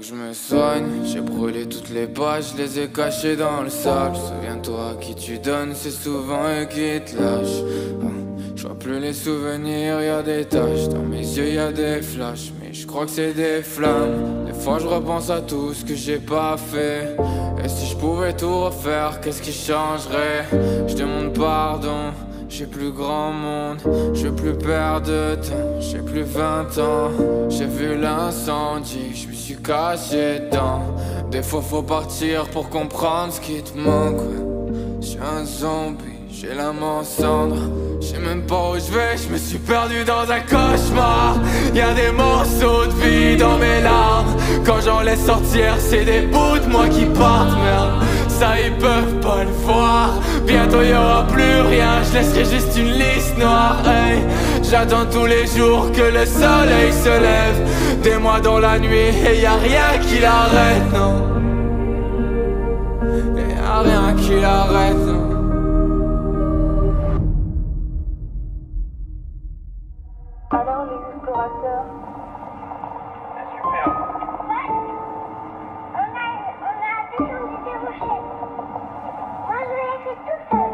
que je me soigne, j'ai brûlé toutes les pages, je les ai cachées dans le sable. Souviens-toi, à qui tu donnes, c'est souvent eux qui te lâchent. Je vois plus les souvenirs, y'a des taches, dans mes yeux y'a des flashs, mais je crois que c'est des flammes. Des fois je repense à tout ce que j'ai pas fait, et si je pouvais tout refaire, qu'est-ce qui changerait? Je demande pardon, j'ai plus grand monde, je veux plus perdre de temps, j'ai plus 20 ans. J'ai vu l'incendie, je me suis caché dedans. Des fois faut partir pour comprendre ce qui te manque, ouais. J'suis un zombie, j'ai l'âme en cendres. Je sais même pas où je vais, je me suis perdu dans un cauchemar. Y'a des morceaux de vie dans mes larmes. Quand j'en laisse sortir, c'est des bouts de moi qui partent, merde. Ça ils peuvent pas le voir. Bientôt y'aura plus rien, je laisserai juste une liste noire, hey. J'attends tous les jours que le soleil se lève. Des mois dans la nuit et y'a rien qui l'arrête, non. Y'a rien qui l'arrête, non. Alors les explorateurs. Super. Ouais. On a descendu des rochers. Moi je l'ai fait tout seul.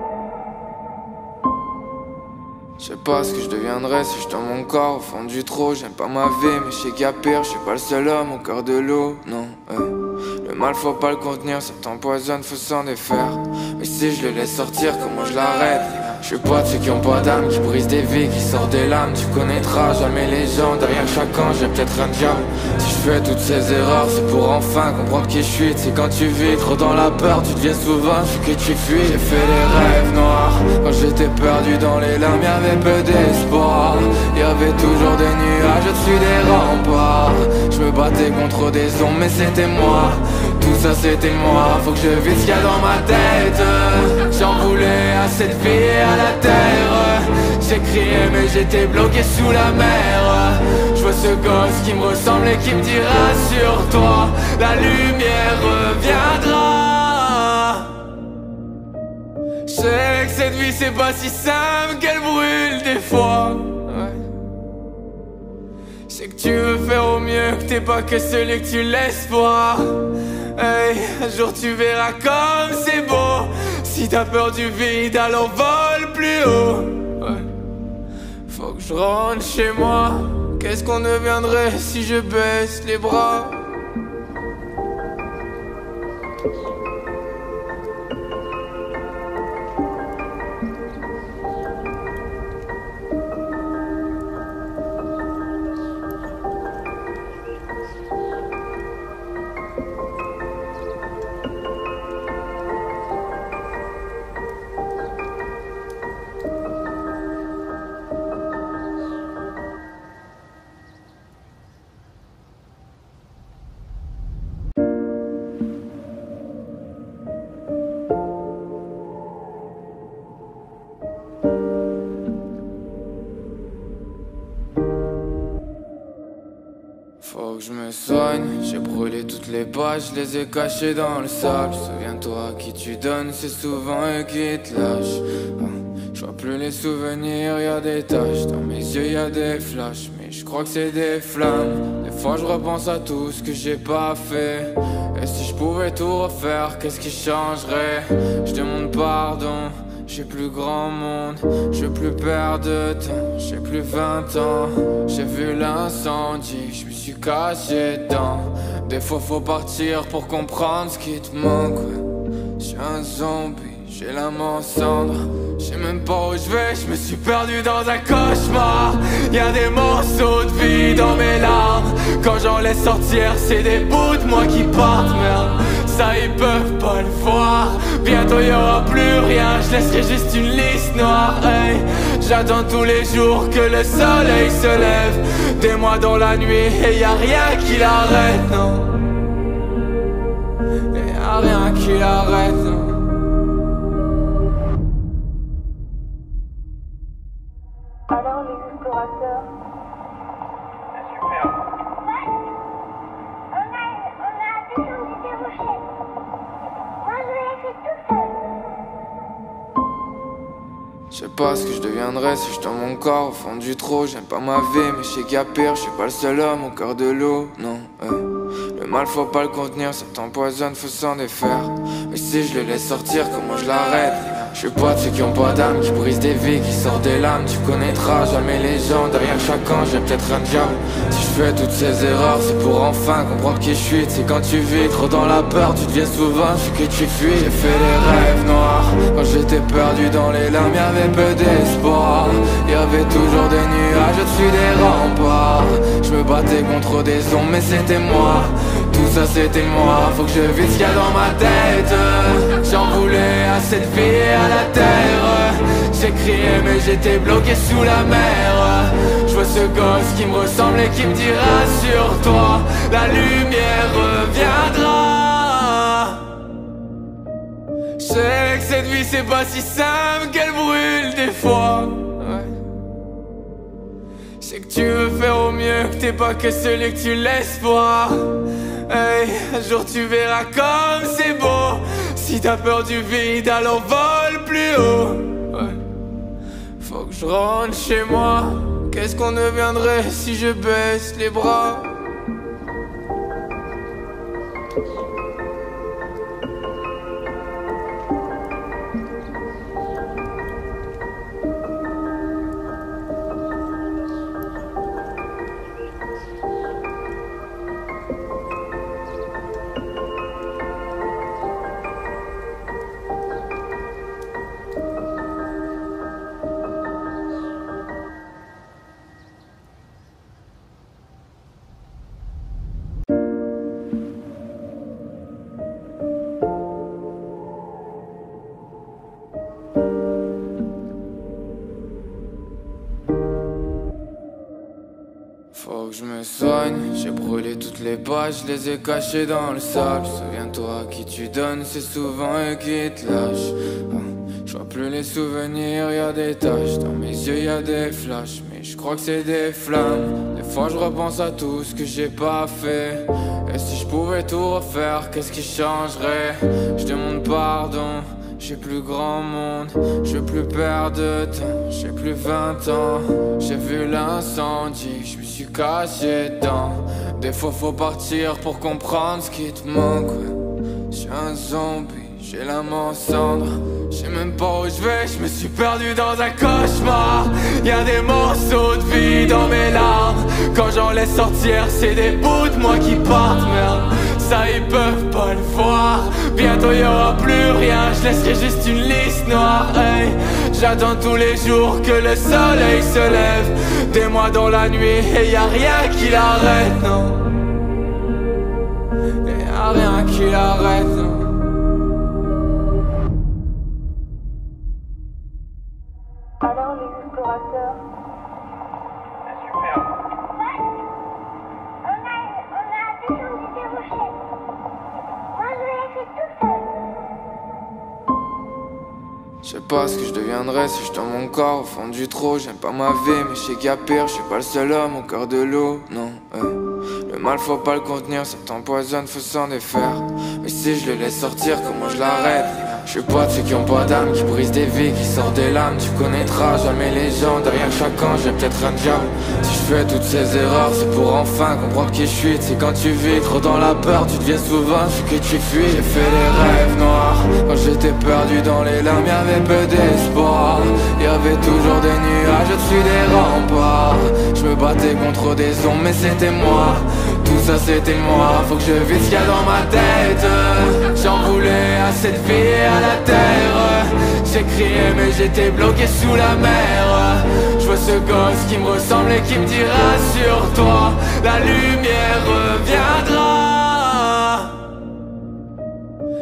Je sais pas ce que je deviendrais si je tends mon corps au fond du trou. J'aime pas ma vie mais je sais qu'il y a pire. Je suis pas le seul homme au cœur de l'eau, non, Le mal faut pas le contenir, ça t'empoisonne, faut s'en défaire. Mais si je le laisse sortir, comment je l'arrête? Je suis pas de ceux qui ont pas d'âme, qui brisent des vies, qui sortent des lames. Tu connaîtras jamais les gens, derrière chaque ange j'ai peut-être un diable. Si je fais toutes ces erreurs, c'est pour enfin comprendre qui je suis. C'est quand tu vis trop dans la peur, tu deviens souvent ce que tu fuis. J'ai fait des rêves noirs, quand j'étais perdu dans les larmes, y'avait peu d'espoir. Y'avait toujours des nuages au-dessus des remparts. Je me battais contre des ombres mais c'était moi. Tout ça c'était moi, faut que je vide ce qu'il y a dans ma tête. J'en voulais à cette vie et à la terre. J'ai crié mais j'étais bloqué sous la mer. Je vois ce gosse qui me ressemble et qui me dira sur toi la lumière reviendra. Je sais que cette vie c'est pas si simple, qu'elle brûle des fois, Je sais que tu veux faire au mieux, que t'es pas que celui que tu laisses voir. Hey, un jour tu verras comme c'est beau. Si t'as peur du vide, alors vole plus haut. Faut que je rentre chez moi. Qu'est-ce qu'on deviendrait si je baisse les bras? Faut que je me soigne, j'ai brûlé toutes les pages, je les ai cachées dans le sable. Souviens-toi, à qui tu donnes, c'est souvent eux qui te lâchent. Je vois plus les souvenirs, y'a des taches, dans mes yeux y'a des flashs, mais je crois que c'est des flammes. Des fois je repense à tout ce que j'ai pas fait, et si je pouvais tout refaire, qu'est-ce qui changerait? Je demande pardon, j'ai plus grand monde, je veux plus perdre de temps, j'ai plus 20 ans. J'ai vu l'incendie, je me suis caché dedans. Des fois faut partir pour comprendre ce qui te manque, Je suis un zombie, j'ai l'âme en cendres. Je sais même pas où je vais, je me suis perdu dans un cauchemar. Y'a des morceaux de vie dans mes larmes. Quand j'en laisse sortir, c'est des bouts de moi qui partent, merde. Ça ils peuvent pas le voir. Bientôt y'aura plus rien, je laisserai juste une liste noire, hey. J'attends tous les jours que le soleil se lève. Des mois dans la nuit et y'a rien qui l'arrête, non. Y'a rien qui l'arrête, non. Alors les explorateurs. Super. Ouais. On a descendu des rochers. Moi je l'ai fait tout seul. Je sais pas ce que je deviendrais si je tends mon corps au fond du trou. J'aime pas ma vie mais je sais qu'il y a pire. Je suis pas le seul homme au cœur de l'eau, non, Le Le mal faut pas le contenir, ça t'empoisonne, faut s'en défaire. Mais si je le laisse sortir, comment je l'arrête? Je suis pas de ceux qui ont pas d'âme, qui brisent des vies, qui sortent des lames. Tu connaîtras jamais les gens, derrière chacun j'ai peut-être un diable. Si je fais toutes ces erreurs, c'est pour enfin comprendre qui je suis. C'est quand tu vis trop dans la peur, tu deviens souvent ce que tu fuis. J'ai fait des rêves noirs, quand j'étais perdu dans les larmes, y'avait peu d'espoir. Y'avait toujours des nuages au-dessus des remparts. Je me battais contre des ombres, mais c'était moi. Tout ça c'était moi, faut que je vide ce qu'il y a dans ma tête. J'en voulais à cette vie et à la terre. J'ai crié mais j'étais bloqué sous la mer. Je vois ce gosse qui me ressemble et qui me dira sur toi la lumière reviendra. Je sais que cette vie c'est pas si simple, qu'elle brûle des fois. C'est que tu veux faire au mieux, que t'es pas que celui que tu laisses voir. Hey, un jour tu verras comme c'est beau. Si t'as peur du vide, alors vole plus haut. Faut que je rentre chez moi. Qu'est-ce qu'on deviendrait si je baisse les bras? Faut que je me soigne, j'ai brûlé toutes les pages, je les ai cachées dans le sable. Souviens-toi, qui tu donnes, c'est souvent eux qui te lâchent. Je vois plus les souvenirs, y'a des taches, dans mes yeux y'a des flashs, mais je crois que c'est des flammes. Des fois je repense à tout ce que j'ai pas fait. Et si je pouvais tout refaire, qu'est-ce qui changerait? Je demande pardon. J'ai plus grand monde, je veux plus perdre de temps. J'ai plus 20 ans, j'ai vu l'incendie, je me suis caché dedans. Des fois faut partir pour comprendre ce qui te manque. Je suis un zombie, j'ai l'âme en cendres. Je sais même pas où je vais, je me suis perdu dans un cauchemar. Y'a des morceaux de vie dans mes larmes. Quand j'en laisse sortir, c'est des bouts de moi qui partent, merde. Ça ils peuvent pas le voir. Bientôt y'aura plus rien, je laisserai juste une liste noire. Hey, j'attends tous les jours que le soleil se lève. Des mois dans la nuit et y'a rien qui l'arrête, non. Y'a rien qui l'arrête, non. Alors les explorateurs, Super. on a descendu des rochers. Moi je l'ai fait tout seul. Je sais pas ce que je deviendrais si je dans mon corps au fond du trou. J'aime pas ma vie mais je sais qu'il y a pire. Je suis pas le seul homme au cœur de l'eau, non. Le mal faut pas le contenir, ça t'empoisonne, faut s'en défaire. Mais si je le laisse sortir, comment je l'arrête? Je suis pas de ceux qui ont pas d'âme, qui brisent des vies, qui sortent des lames. Tu connaîtras jamais les gens, derrière chacun j'ai peut-être un diable. Si je fais toutes ces erreurs, c'est pour enfin comprendre qui je suis. C'est quand tu vis trop dans la peur, tu deviens souvent ce que tu fuis. J'ai fait des rêves noirs, quand j'étais perdu dans les larmes, y'avait peu d'espoir. Y'avait toujours des nuages au-dessus des remparts. Je me battais contre des ombres, mais c'était moi. Tout ça c'était moi, faut que je vide ce qu'il y a dans ma tête. J'en voulais à cette vie et à la terre. J'ai crié mais j'étais bloqué sous la mer. Je vois ce gosse qui me ressemble et qui me dira sur toi la lumière reviendra.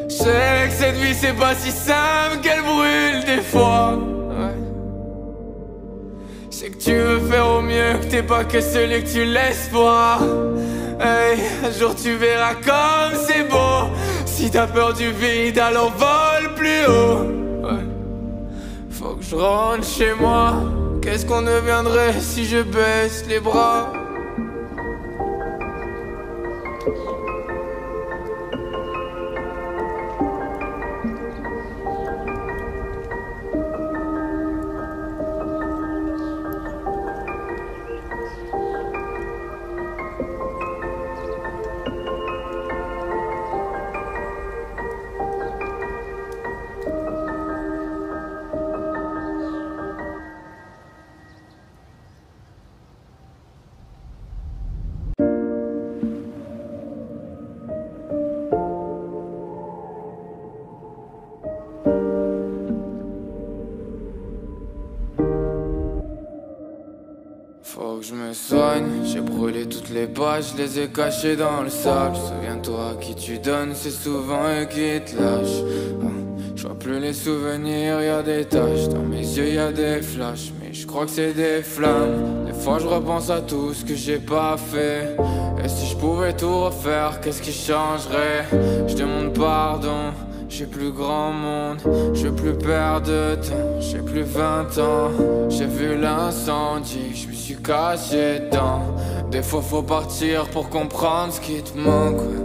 Je sais que cette vie c'est pas si simple, qu'elle brûle des fois. C'est que tu veux faire au mieux, que t'es pas que celui que tu laisses voir. Hey, un jour tu verras comme c'est beau. Si t'as peur du vide, alors vole plus haut. Faut que je rentre chez moi. Qu'est-ce qu'on deviendrait si je baisse les bras? je me soigne, j'ai brûlé toutes les pages, je les ai cachées dans le sable. Souviens-toi, à qui tu donnes, c'est souvent eux qui te lâchent. Je vois plus les souvenirs, y a des taches. Dans mes yeux y a des flashs, mais je crois que c'est des flammes. Des fois je repense à tout ce que j'ai pas fait. Et si je pouvais tout refaire, qu'est-ce qui changerait? Je demande pardon, j'ai plus grand monde, je veux plus perdre de temps, j'ai plus 20 ans. J'ai vu l'incendie, je me suis caché dedans. Des fois faut partir pour comprendre ce qui te manque, ouais.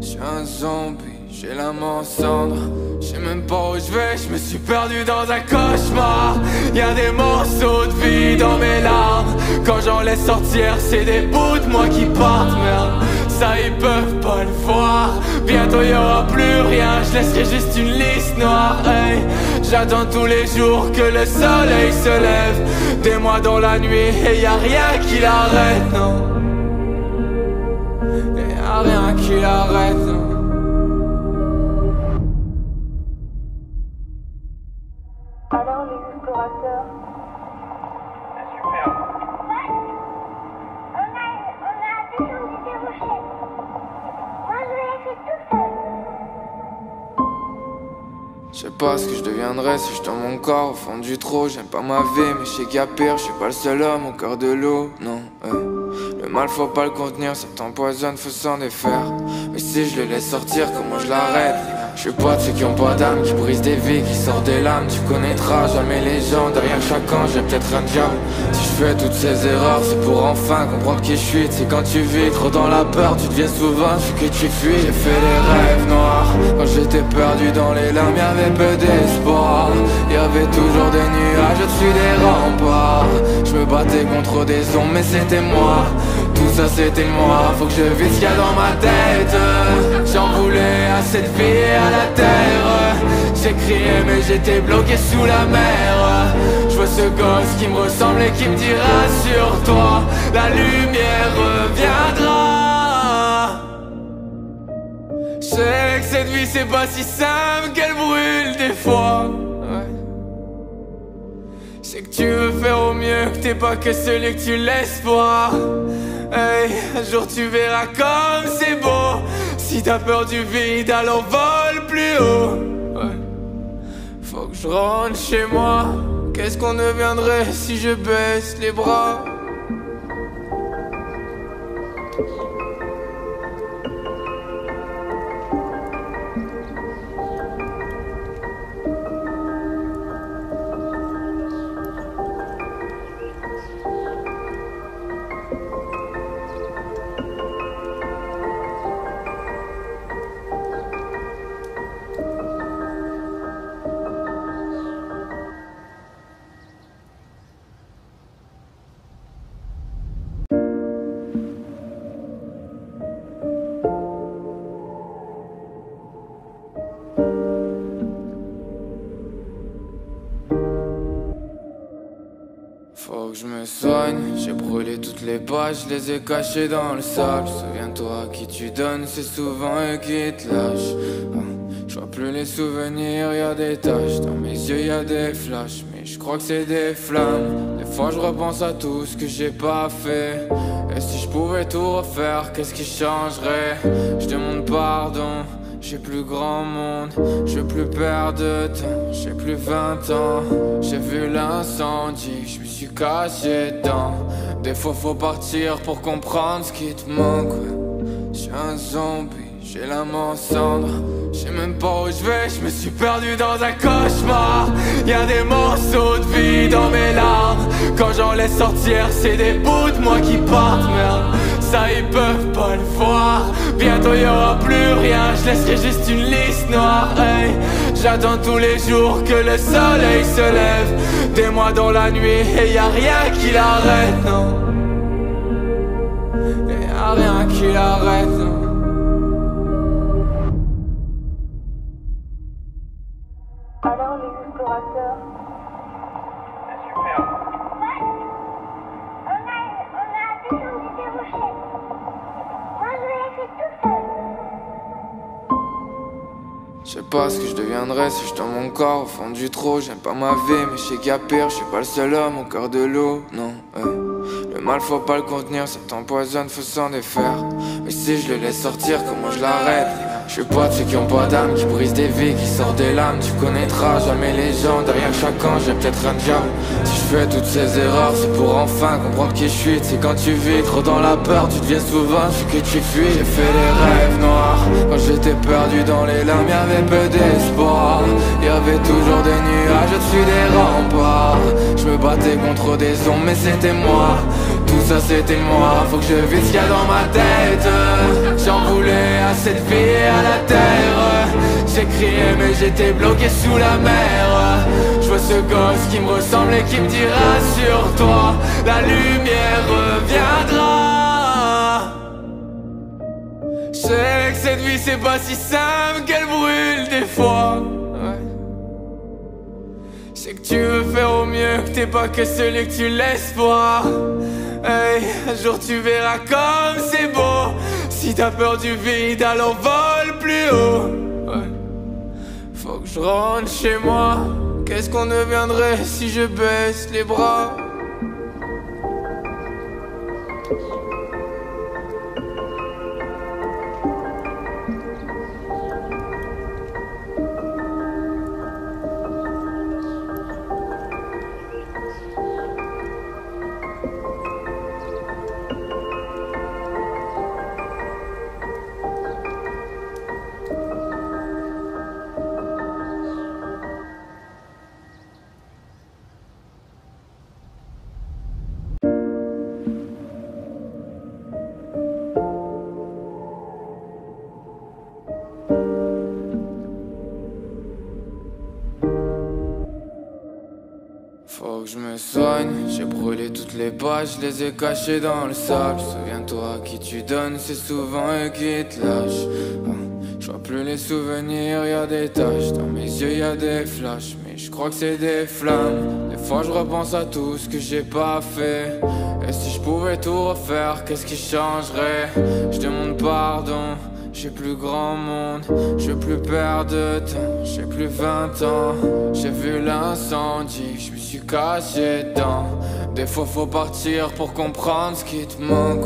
Je suis un zombie, j'ai l'âme en cendres. Je sais même pas où je vais, je me suis perdu dans un cauchemar. Y'a des morceaux de vie dans mes larmes. Quand j'en laisse sortir, c'est des bouts de moi qui partent, merde. Ça ils peuvent pas le voir. Bientôt y aura plus rien, je laisserai juste une liste noire, hey. J'attends tous les jours que le soleil se lève. Des mois dans la nuit et y a rien qui l'arrête, non. Y a rien qui l'arrête, non. Alors les explorateurs, Super. On a descendu des rochers. Moi, je l'ai fait tout seul. Je sais pas ce que je deviendrais si je dans mon corps au fond du trou. J'aime pas ma vie mais je sais qu'il y a pire. Je suis pas le seul homme au cœur de l'eau, non, Le mal faut pas le contenir, ça t'empoisonne, faut s'en défaire. Mais si je le laisse sortir, comment je l'arrête? Je suis pas de ceux qui ont pas d'âme, qui brisent des vies, qui sortent des lames. Tu connaîtras jamais les gens, derrière chaque ange j'ai peut-être un diable. Si je fais toutes ces erreurs, c'est pour enfin comprendre qui je suis. C'est quand tu vis trop dans la peur, tu deviens souvent ce que tu fuis. J'ai fait des rêves noirs, quand j'étais perdu dans les larmes, y'avait peu d'espoir. Y'avait toujours des nuages au-dessus des remparts. Je me battais contre des ombres mais c'était moi. Tout ça c'était moi, faut que je vide ce qu'il y a dans ma tête. J'en voulais à cette vie et à la terre. J'ai crié mais j'étais bloqué sous la mer. Je vois ce gosse qui me ressemble et qui me dira sur toi la lumière reviendra. Je sais que cette vie c'est pas si simple, qu'elle brûle des fois, ouais. Je sais que tu veux faire au mieux, que t'es pas que celui que tu laisses voir. Hey, un jour tu verras comme c'est beau. Si t'as peur du vide, alors vole plus haut, ouais. Faut que je rentre chez moi. Qu'est-ce qu'on deviendrait si je baisse les bras? Faut que je me soigne, j'ai brûlé toutes les pages, je les ai cachées dans le sable. Souviens-toi, à qui tu donnes, c'est souvent eux qui te lâchent. Je vois plus les souvenirs, y a des taches. Dans mes yeux y a des flashs, mais je crois que c'est des flammes. Des fois je repense à tout ce que j'ai pas fait. Et si je pouvais tout refaire, qu'est-ce qui changerait? Je demande pardon, j'ai plus grand monde, je veux plus perdre de temps, j'ai plus 20 ans. J'ai vu l'incendie, je me suis caché dedans. Des fois faut partir pour comprendre ce qui te manque, ouais. Je suis un zombie, j'ai l'âme en cendres. Je sais même pas où je vais, je me suis perdu dans un cauchemar. Y'a des morceaux de vie dans mes larmes. Quand j'en laisse sortir, c'est des bouts de moi qui partent, merde. Ça ils peuvent pas le voir. Bientôt y aura plus rien, je laisserai juste une liste noire, hey. J'attends tous les jours que le soleil se lève. Des mois dans la nuit et y a rien qui l'arrête, non. Y a rien qui l'arrête, non. alors les explorateurs, Super. On a descendu des rochers. Moi, je l'ai fait tout seul. Je sais pas ce que je deviendrais si je dans mon corps au fond du trou. J'aime pas ma vie mais je sais qu'il y a pire. Je suis pas le seul homme au cœur de l'eau, non, Le Le mal faut pas le contenir, ça t'empoisonne, faut s'en défaire. Mais si je le laisse sortir, comment je l'arrête? Je suis pas de ceux qui ont pas d'âme, qui brisent des vies, qui sortent des lames. Tu connaîtras jamais les gens, derrière chacun j'ai peut-être un diable. Si je fais toutes ces erreurs, c'est pour enfin comprendre qui je suis. C'est quand tu vis trop dans la peur, tu deviens souvent ce que tu fuis. J'ai fait des rêves noirs, quand j'étais perdu dans les larmes, y'avait peu d'espoir. Y'avait toujours des nuages au-dessus des remparts. Je me battais contre des ombres, mais c'était moi. Tout ça c'était moi, faut que je vide ce qu'il y a dans ma tête. J'en voulais à cette vie et à la terre. J'ai crié mais j'étais bloqué sous la mer. Je vois ce gosse qui me ressemble et qui me dira sur toi la lumière reviendra. Je sais que cette vie c'est pas si simple, qu'elle brûle des fois. Je sais que tu veux faire au mieux, que t'es pas que celui que tu laisses voir. Hey, un jour tu verras comme c'est beau. Si t'as peur du vide, alors vole plus haut. Faut que je rentre chez moi. Qu'est-ce qu'on deviendrait si je baisse les bras? Faut que je me soigne, j'ai brûlé toutes les pages, je les ai cachées dans le sable. Souviens-toi, qui tu donnes, c'est souvent eux qui te lâchent. Je vois plus les souvenirs, y'a des taches, dans mes yeux y'a des flashs, mais je crois que c'est des flammes. Des fois je repense à tout ce que j'ai pas fait. Et si je pouvais tout refaire, qu'est-ce qui changerait? Je demande pardon. J'ai plus grand monde, je veux plus perdre de temps. J'ai plus 20 ans, j'ai vu l'incendie, je me suis caché dedans. Des fois faut partir pour comprendre ce qui te manque.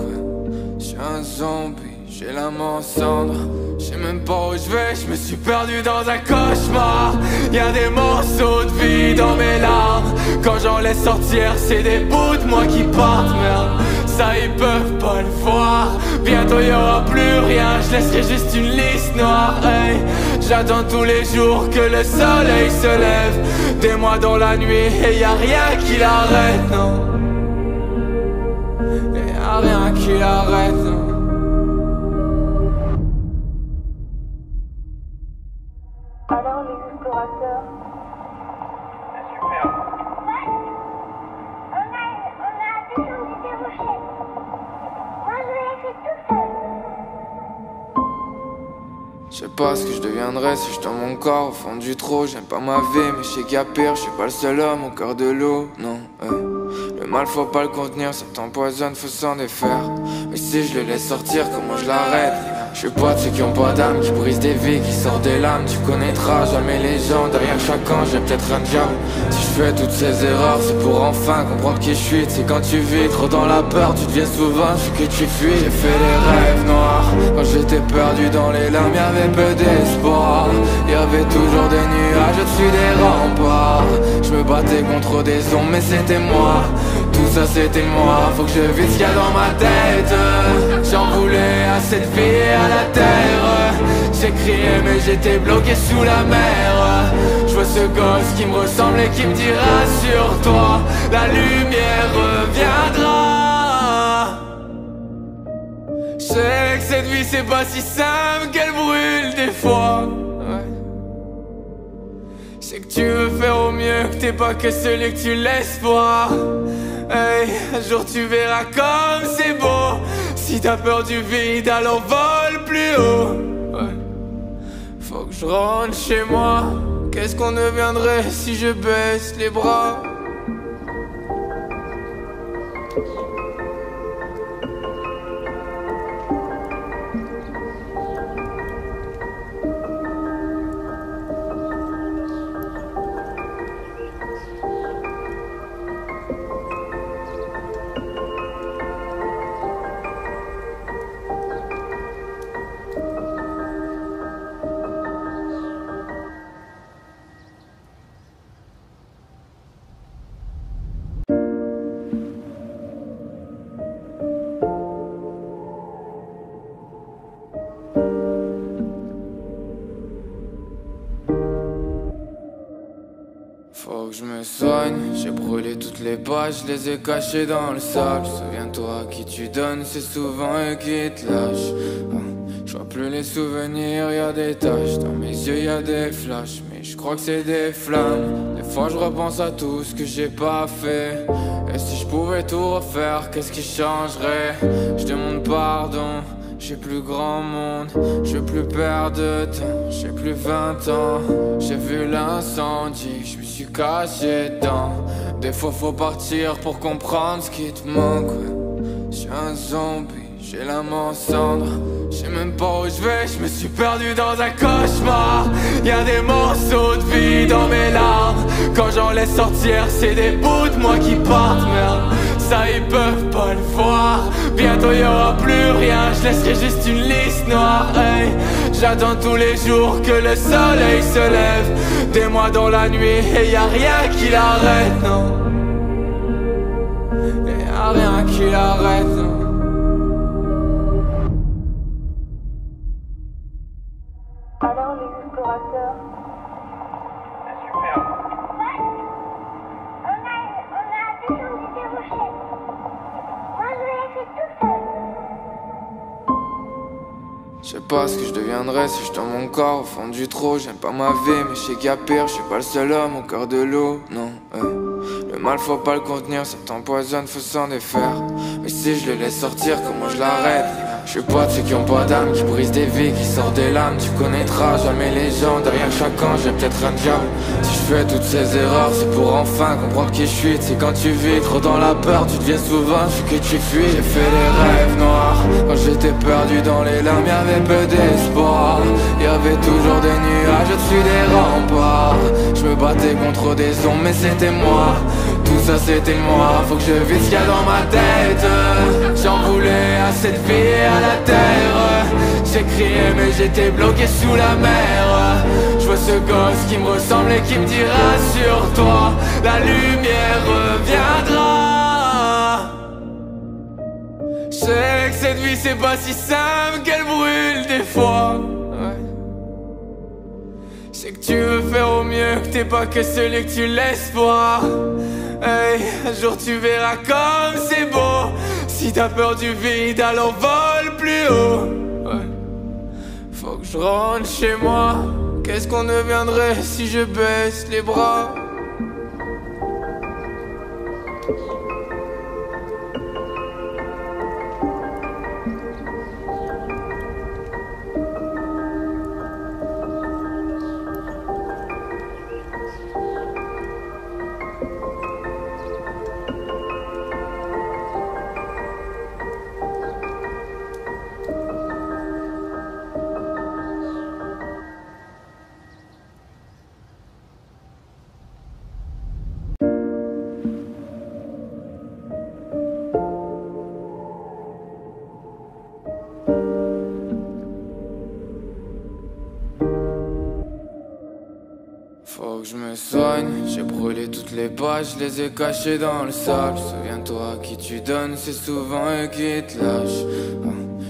J'suis un zombie, j'ai l'âme en cendres. J'sais même pas où je vais, je me suis perdu dans un cauchemar. Y'a des morceaux de vie dans mes larmes. Quand j'en laisse sortir, c'est des bouts de moi qui partent. Merde, ça ils peuvent pas le voir. Bientôt y'aura plus rien, je laisserai juste une liste noire. Hey, j'attends tous les jours que le soleil se lève. Des mois dans la nuit et y'a rien qui l'arrête, non. Y'a rien qui l'arrête, non. Alors les explorateurs, C'est superbe. Ouais. On a descendu des rochers. Moi, je l'ai fait tout seul. Je sais pas ce que je deviendrais si je tombe mon corps au fond du trou. J'aime pas ma vie, mais je sais qu'il y a pire. Je suis pas le seul homme au cœur de l'eau, non. Le mal faut pas le contenir, ça t'empoisonne, faut s'en défaire. Mais si je le laisse sortir, comment je l'arrête? Je suis pas de ceux qui ont pas d'âme, qui brisent des vies, qui sortent des lames. Tu connaîtras jamais les gens, derrière chacun j'ai peut-être un diable. Si je fais toutes ces erreurs, c'est pour enfin comprendre qui je suis. C'est quand tu vis trop dans la peur, tu deviens souvent ce que tu fuis. J'ai fait des rêves noirs, quand j'étais perdu dans les larmes, y'avait peu d'espoir. Y'avait toujours des nuages au-dessus des remparts. Je me battais contre des ombres, mais c'était moi. Tout ça c'était moi, faut que je vide ce qu'il y a dans ma tête. J'en voulais à cette vie et à la terre. J'ai crié mais j'étais bloqué sous la mer. Je vois ce gosse qui me ressemble et qui me dira sur toi la lumière reviendra. Je sais que cette vie c'est pas si simple, qu'elle brûle des fois. Je sais que tu veux faire au mieux, que t'es pas que celui que tu laisses voir. Hey, un jour tu verras comme c'est beau. Si t'as peur du vide, alors vole plus haut. Faut que je rentre chez moi. Qu'est-ce qu'on deviendrait si je baisse les bras? Faut que je me soigne, j'ai brûlé toutes les pages, je les ai cachées dans le sable. Souviens-toi, à qui tu donnes, c'est souvent eux qui te lâchent. Je vois plus les souvenirs, y'a des taches, dans mes yeux y'a des flashs, mais je crois que c'est des flammes. Des fois je repense à tout ce que j'ai pas fait. Et si je pouvais tout refaire, qu'est-ce qui changerait? Je demande pardon, j'ai plus grand monde, je veux plus perdre de temps, j'ai plus 20 ans. J'ai vu l'incendie, je me suis caché dedans. Des fois faut partir pour comprendre ce qui te manque. Je suis un zombie, j'ai l'âme en cendres. Je sais même pas où je vais, je me suis perdu dans un cauchemar. Y'a des morceaux de vie dans mes larmes. Quand j'en laisse sortir, c'est des bouts de moi qui partent. Merde, ça ils peuvent pas le voir. Bientôt y'aura plus rien, je laisserai juste une liste noire. Hey, j'attends tous les jours que le soleil se lève. Des mois dans la nuit et y'a rien qui l'arrête, non. Et y'a rien qui l'arrête, non. Alors les explorateurs, C'est superbe. Ouais. On a descendu des rochers. Moi, je l'ai fait tout seul. Je sais pas ce que je deviendrais si je tends mon corps au fond du trou. J'aime pas ma vie, mais je sais qu'il y a pire. Je suis pas le seul homme au cœur de l'eau, non. Le mal faut pas le contenir, ça t'empoisonne, faut s'en défaire. Mais si je le laisse sortir, comment je l'arrête? Je suis pas de ceux qui ont pas d'âme, qui brisent des vies, qui sortent des lames. Tu connaîtras jamais les gens, derrière chaque ange j'ai peut-être un diable. Si je fais toutes ces erreurs, c'est pour enfin comprendre qui je suis. C'est quand tu vis trop dans la peur, tu deviens souvent ce que tu fuis. J'ai fait des rêves noirs, quand j'étais perdu dans les larmes, y'avait peu d'espoir. Y'avait toujours des nuages au-dessus des remparts. Je me battais contre des ombres, mais c'était moi. Tout ça c'était moi, faut que je vide ce qu'il y a dans ma tête. J'en voulais à cette vie et à la terre. J'ai crié mais j'étais bloqué sous la mer. Je vois ce gosse qui me ressemble et qui me dira sur toi la lumière reviendra. Je sais que cette vie c'est pas si simple, qu'elle brûle des fois. C'est que tu veux faire au mieux, que t'es pas que celui que tu laisses voir. Hey, un jour tu verras comme c'est beau. Si t'as peur du vide, alors vole plus haut. Faut que je rentre chez moi. Qu'est-ce qu'on deviendrait si je baisse les bras? Faut que je me soigne, j'ai brûlé toutes les pages, je les ai cachées dans le sable. Souviens-toi, à qui tu donnes, c'est souvent eux qui te lâchent.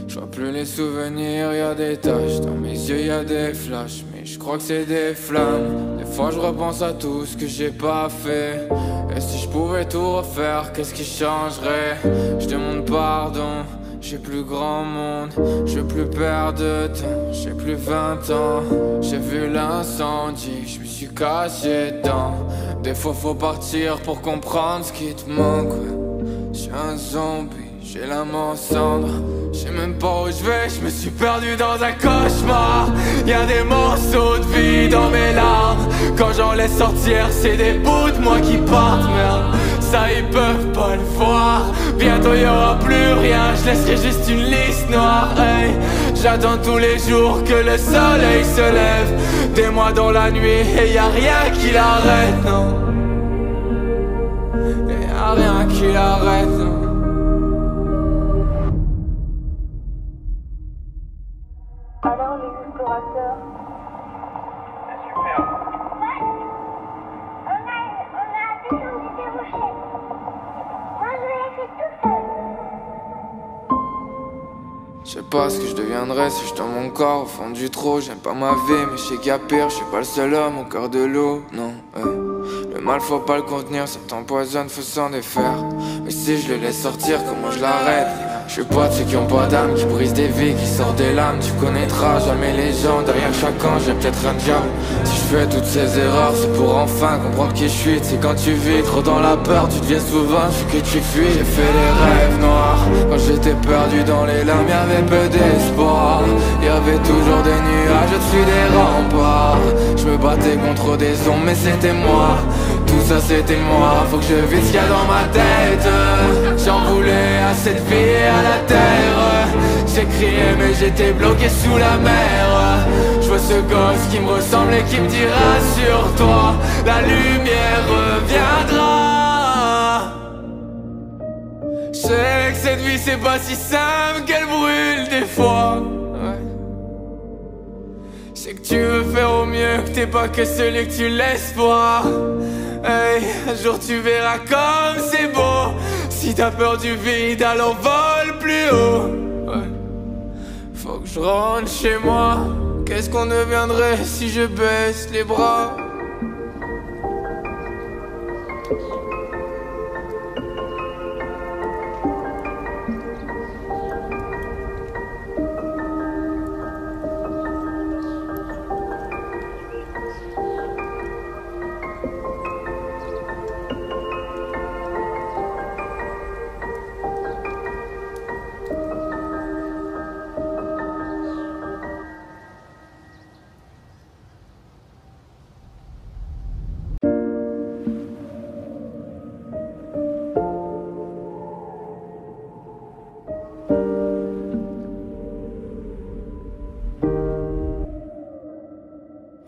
Je vois plus les souvenirs, y'a des taches, dans mes yeux y'a des flashs, mais je crois que c'est des flammes. Des fois je repense à tout ce que j'ai pas fait. Et si je pouvais tout refaire, qu'est-ce qui changerait? Je demande pardon, j'ai plus grand monde, je veux plus perdre de temps, j'ai plus 20 ans. J'ai vu l'incendie, je me suis caché dedans. Des fois faut partir pour comprendre ce qui te manque. Je suis un zombie, j'ai l'âme en cendres. Je sais même pas où je vais, je me suis perdu dans un cauchemar. Y'a des morceaux de vie dans mes larmes. Quand j'en laisse sortir, c'est des bouts de moi qui partent. Merde, ça ils peuvent pas le voir. Bientôt y'aura plus rien, je laisserai juste une liste noire. Hey, j'attends tous les jours que le soleil se lève. Des mois dans la nuit et y'a rien qui l'arrête, non. Et y'a rien qui l'arrête, non. alors les explorateurs, C'est superbe. Ouais. On a descendu des rochers. Moi, je l'ai fait tout seul. Je sais pas ce que je deviendrais si je dans mon corps au fond du trou. J'aime pas ma vie mais je sais qu'il y a pire. Je suis pas le seul homme au cœur de l'eau, non. Le mal faut pas le contenir, ça t'empoisonne, faut s'en défaire. Mais si je le laisse sortir, comment je l'arrête? Je suis pas de ceux qui ont pas d'âme, qui brisent des vies, qui sortent des lames. Tu connaîtras jamais les gens, derrière chacun j'ai peut-être un diable. Si je fais toutes ces erreurs, c'est pour enfin comprendre qui je suis. C'est quand tu vis trop dans la peur, tu deviens souvent ce que tu fuis. J'ai fait des rêves noirs, quand j'étais perdu dans les larmes, y'avait peu d'espoir. Y'avait toujours des nuages au-dessus des remparts. Je me battais contre des ombres, mais c'était moi. Tout ça c'était moi, faut que je vide ce qu'il y a dans ma tête. J'en voulais à cette vie et à la terre. J'ai crié mais j'étais bloqué sous la mer. Je vois ce gosse qui me ressemble et qui me dira sur toi la lumière reviendra. Je sais que cette vie c'est pas si simple, qu'elle brûle des fois. C'est que tu veux faire au mieux, que t'es pas que celui que tu laisses voir. Hey, un jour tu verras comme c'est beau. Si t'as peur du vide, alors vole plus haut. Faut que je rentre chez moi. Qu'est-ce qu'on deviendrait si je baisse les bras?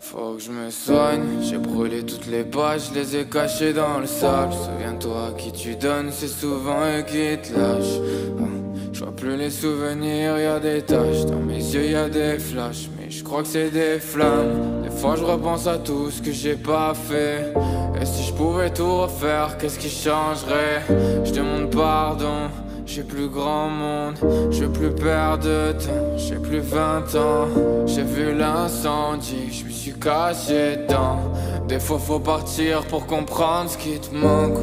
Faut que je me soigne, j'ai brûlé toutes les pages, je les ai cachées dans le sable. Souviens-toi, à qui tu donnes, c'est souvent eux qui te lâchent. Je vois plus les souvenirs, y'a des taches, dans mes yeux y'a des flashs, mais je crois que c'est des flammes. Des fois je repense à tout ce que j'ai pas fait. Et si je pouvais tout refaire, qu'est-ce qui changerait? Je demande pardon. J'ai plus grand monde, je veux plus perdre de temps. J'ai plus 20 ans, j'ai vu l'incendie, je me suis caché dedans. Des fois faut partir pour comprendre ce qui te manque.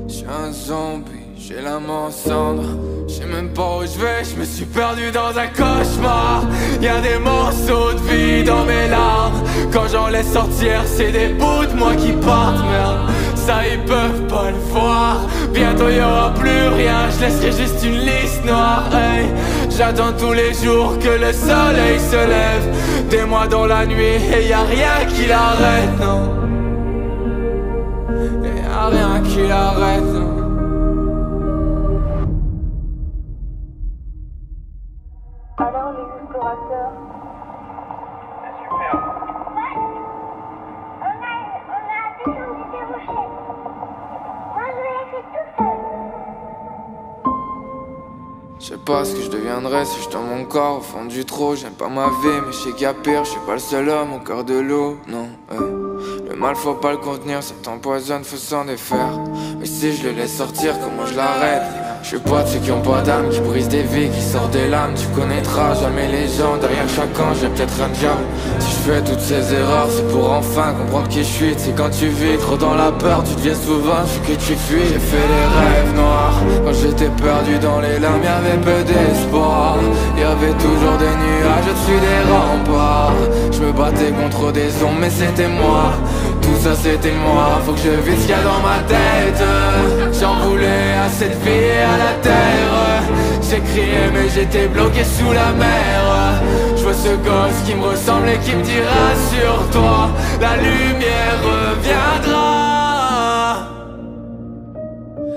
Je suis un zombie, j'ai l'âme en cendre. Je sais même pas où je vais, je me suis perdu dans un cauchemar. Y'a des morceaux de vie dans mes larmes. Quand j'en laisse sortir, c'est des bouts de moi qui partent, merde. Ça ils peuvent pas le voir. Bientôt y'aura plus rien, je laisserai juste une liste noire. Hey, j'attends tous les jours que le soleil se lève. Des mois dans la nuit et y'a rien qui l'arrête, non. Y'a rien qui l'arrête, non. Alors les explorateurs, Super. On a descendu des rochers. Moi, je l'ai fait tout seul. Je sais pas ce que je deviendrais si je dans mon corps au fond du trou. J'aime pas ma vie mais je sais qu'il y a pire. Je suis pas le seul homme au cœur de l'eau, non. Le mal faut pas le contenir, ça t'empoisonne, faut s'en défaire. Mais si je le laisse sortir, comment je l'arrête? Je suis pas de ceux qui ont pas d'âme, qui brisent des vies, qui sortent des lames. Tu connaîtras jamais les gens, derrière chacun j'ai peut-être un diable. Si je fais toutes ces erreurs, c'est pour enfin comprendre qui je suis. C'est quand tu vis trop dans la peur, tu deviens souvent ce que tu fuis. J'ai fait des rêves noirs, quand j'étais perdu dans les larmes, y'avait peu d'espoir. Y'avait toujours des nuages au-dessus des remparts. Je me battais contre des ombres, mais c'était moi. Tout ça c'était moi, faut que je vide ce qu'il y a dans ma tête. J'en voulais à cette vie et à la terre. J'ai crié mais j'étais bloqué sous la mer. Je vois ce gosse qui me ressemble et qui me dira sur toi la lumière reviendra.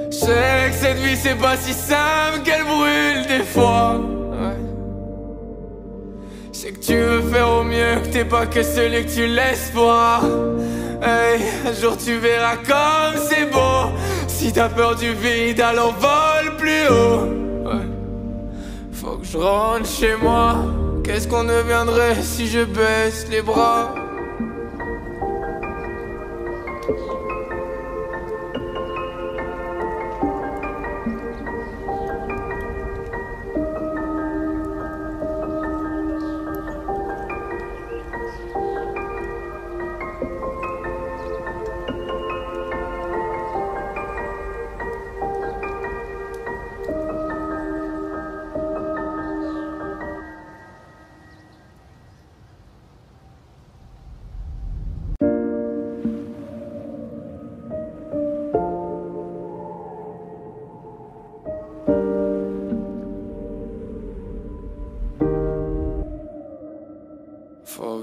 Je sais que cette vie c'est pas si simple, qu'elle brûle des fois. Je sais que tu veux faire au mieux, que t'es pas que celui que tu laisses voir. Hey, un jour tu verras comme c'est beau. Si t'as peur du vide, alors vole plus haut. Faut que je rentre chez moi. Qu'est-ce qu'on deviendrait si je baisse les bras?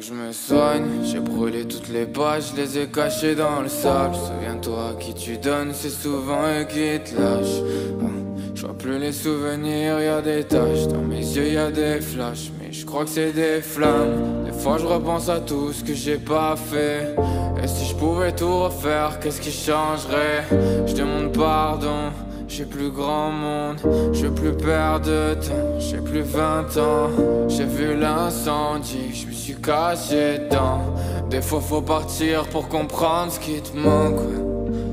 que je me soigne, j'ai brûlé toutes les pages, je les ai cachées dans le sable. Souviens-toi, à qui tu donnes, c'est souvent eux qui te lâchent. Je vois plus les souvenirs, y a des taches, dans mes yeux y a des flashs, mais je crois que c'est des flammes. Des fois je repense à tout ce que j'ai pas fait. Et si je pouvais tout refaire, qu'est-ce qui changerait? Je demande pardon. J'ai plus grand monde, je veux plus perdre de temps. J'ai plus 20 ans, j'ai vu l'incendie, je me suis caché dedans. Des fois faut partir pour comprendre ce qui te manque, ouais.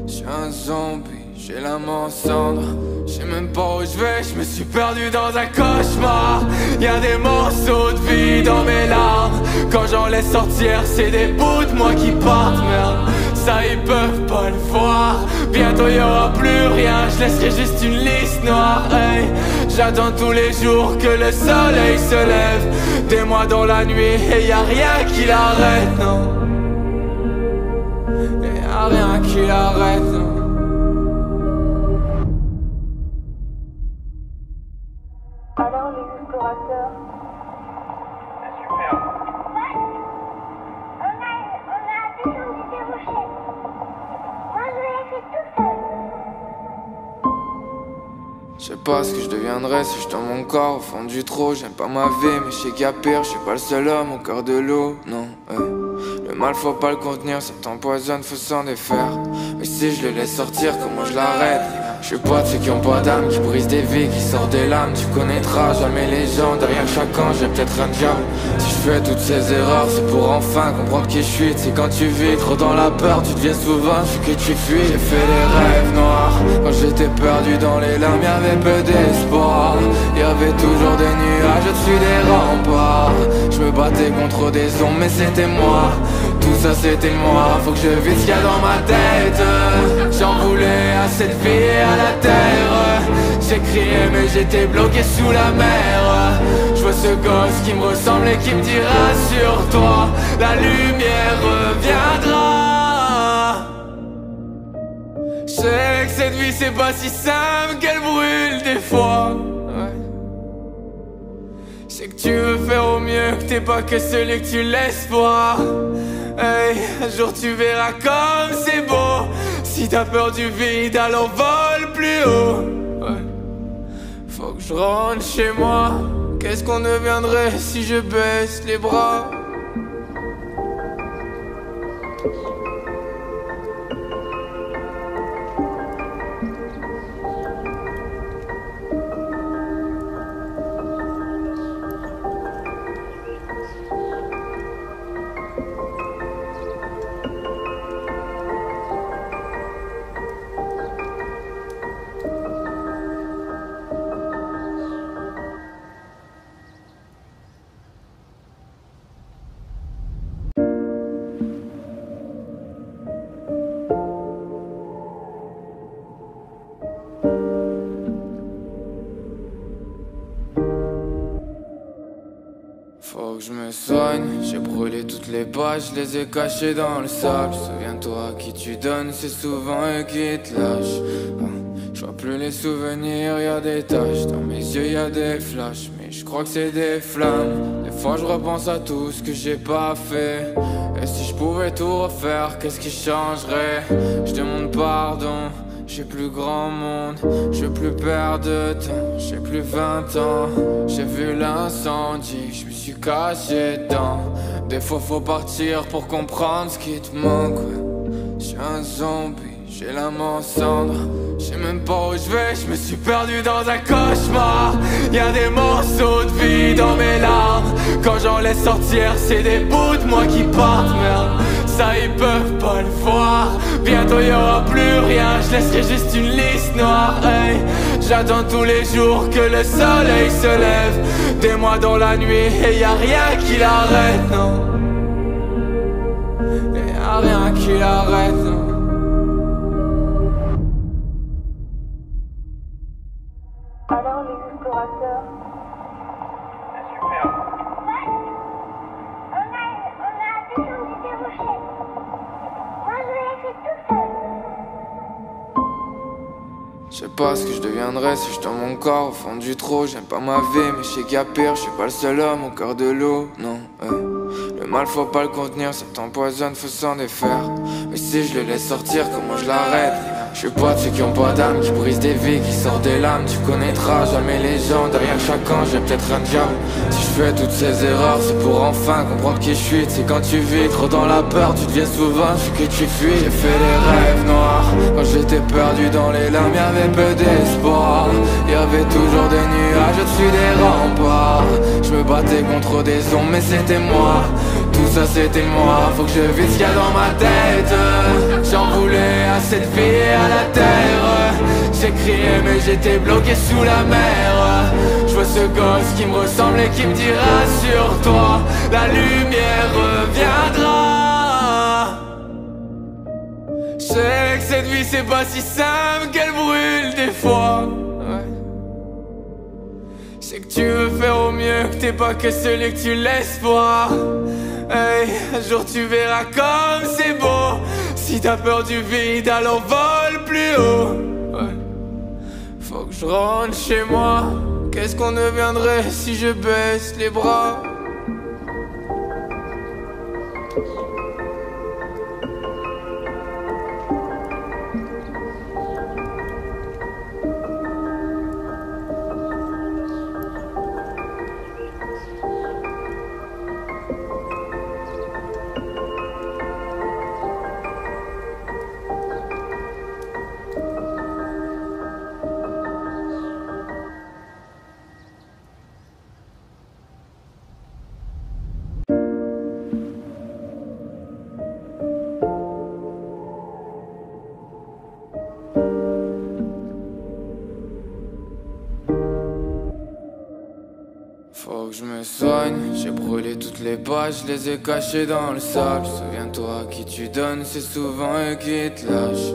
J'suis un zombie, j'ai l'âme en cendre. J'sais même pas où je vais, je me suis perdu dans un cauchemar. Y'a des morceaux de vie dans mes larmes. Quand j'en laisse sortir, c'est des bouts de moi qui partent, merde. Ça ils peuvent pas le voir. Bientôt y aura plus rien, je laisserai juste une liste noire, hey. J'attends tous les jours que le soleil se lève. Des mois dans la nuit et y a rien qui l'arrête, non. Y a rien qui l'arrête, non. Alors les explorateurs, C'est superbe. Ouais. On a descendu des rochers. Moi, je l'ai fait tout seul. Je sais pas ce que je deviendrais si je tends mon corps au fond du trou. J'aime pas ma vie, mais je sais qu'il y a pire. Je suis pas le seul homme au cœur de l'eau, non, Le mal faut pas le contenir, ça t'empoisonne, faut s'en défaire. Mais si je le laisse sortir, comment je l'arrête? Je suis pas de ceux qui ont pas d'âme, qui brisent des vies, qui sortent des lames. Tu connaîtras jamais les gens, derrière chaque ange j'ai peut-être un diable. Si je fais toutes ces erreurs, c'est pour enfin comprendre qui je suis. C'est quand tu vis trop dans la peur, tu deviens souvent ce que tu fuis. J'ai fait des rêves noirs, quand j'étais perdu dans les larmes, y'avait peu d'espoir. Y'avait toujours des nuages au-dessus des remparts. Je me battais contre des ombres, mais c'était moi. Tout ça c'était moi, faut que je vide ce qu'il y a dans ma tête. J'en voulais à cette vie et à la terre. J'ai crié mais j'étais bloqué sous la mer. Je vois ce gosse qui me ressemble et qui me dit rassure-toi, la lumière reviendra. Je sais que cette vie c'est pas si simple, qu'elle brûle des fois, Je sais que tu veux faire au mieux, que t'es pas que celui que tu laisses voir. Hey, un jour tu verras comme c'est beau. Si t'as peur du vide, alors vole plus haut. Faut que je rentre chez moi. Qu'est-ce qu'on deviendrait si je baisse les bras? Faut que je me soigne, j'ai brûlé toutes les pages, je les ai cachées dans le sable. Souviens-toi, à qui tu donnes, c'est souvent eux qui te lâchent. Je vois plus les souvenirs, y a des taches, dans mes yeux y a des flashs, mais je crois que c'est des flammes. Des fois je repense à tout ce que j'ai pas fait. Et si je pouvais tout refaire, qu'est-ce qui changerait? Je demande pardon. J'ai plus grand monde, je veux plus perdre de temps. J'ai plus 20 ans, j'ai vu l'incendie, je me suis caché dedans. Des fois faut partir pour comprendre ce qui te manque, J'suis un zombie, j'ai l'âme en cendre. J'sais même pas où je vais, je me suis perdu dans un cauchemar. Y'a des morceaux de vie dans mes larmes. Quand j'en laisse sortir, c'est des bouts de moi qui partent, merde. Ça ils peuvent pas le voir. Bientôt y aura plus rien, je laisserai juste une liste noire, hey. J'attends tous les jours que le soleil se lève. Des mois dans la nuit et y a rien qui l'arrête, non. Y a rien qui l'arrête, non. alors les explorateurs, C'est superbe. Ouais. On a descendu des rochers. Moi, je l'ai fait tout seul. Je sais pas ce que je deviendrais si je tends mon corps au fond du trou. J'aime pas ma vie, mais je sais qu'il y a pire. Je suis pas le seul homme au cœur de l'eau, non. Le mal faut pas le contenir, ça t'empoisonne, faut s'en défaire. Mais si je le laisse sortir, comment je l'arrête? Je suis pas de ceux qui ont pas d'âme, qui brisent des vies, qui sortent des lames. Tu connaîtras jamais les gens, derrière chaque ange j'ai peut-être un diable. Si je fais toutes ces erreurs, c'est pour enfin comprendre qui je suis. C'est quand tu vis trop dans la peur, tu deviens souvent ce que tu fuis. J'ai fait des rêves noirs, quand j'étais perdu dans les larmes, y'avait peu d'espoir. Y'avait toujours des nuages au-dessus des remparts. Je me battais contre des ombres, mais c'était moi. Tout ça c'était moi, faut que je vide ce qu'il y a dans ma tête. J'en voulais à cette vie et à la terre. J'ai crié mais j'étais bloqué sous la mer. Je vois ce gosse qui me ressemble et qui me dira sur toi la lumière reviendra. Je sais que cette vie c'est pas si simple, qu'elle brûle des fois. Je sais que tu veux faire au mieux, que t'es pas que celui que tu laisses voir. Hey, un jour tu verras comme c'est beau. Si t'as peur du vide, alors vole plus haut. Faut que je rentre chez moi. Qu'est-ce qu'on deviendrait si je baisse les bras? Faut que je me soigne, j'ai brûlé toutes les pages, je les ai cachées dans le sable. Souviens-toi, qui tu donnes, c'est souvent eux qui te lâchent.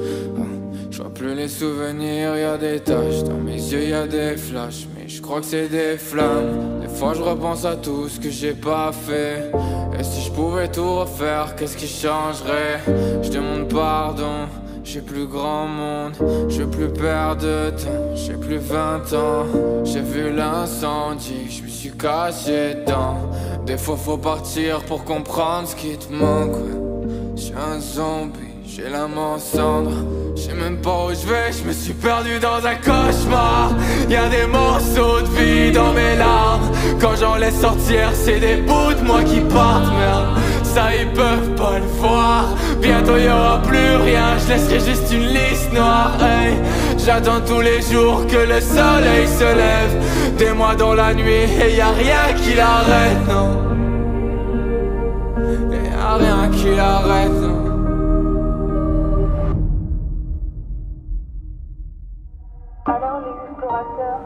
Je vois plus les souvenirs, y'a des taches, dans mes yeux y'a des flashs, mais je crois que c'est des flammes. Des fois je repense à tout ce que j'ai pas fait. Et si je pouvais tout refaire, qu'est-ce qui changerait? Je demande pardon. J'ai plus grand monde, je veux plus perdre de temps. J'ai plus 20 ans, j'ai vu l'incendie, je me suis caché dedans. Des fois faut partir pour comprendre ce qui te manque. Je suis un zombie, j'ai l'âme en cendres. Je sais même pas où je vais, je me suis perdu dans un cauchemar. Y'a des morceaux de vie dans mes larmes. Quand j'en laisse sortir, c'est des bouts de moi qui partent. Merde, ça ils peuvent pas le voir. Bientôt y'aura plus rien, je laisserai juste une liste noire. Hey, j'attends tous les jours que le soleil se lève. Des mois dans la nuit et y'a rien qui l'arrête, non. Y'a rien qui l'arrête, non. Alors les explorateurs,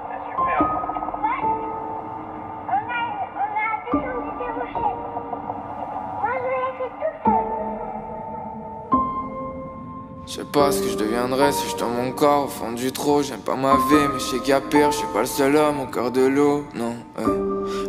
C'est superbe. On a descendu des rochers. Moi, je l'ai fait tout seul. Je sais pas ce que je deviendrais si je tombe mon corps au fond du trou. J'aime pas ma vie, mais je sais qu'il y a pire. Je suis pas le seul homme au cœur de l'eau, non.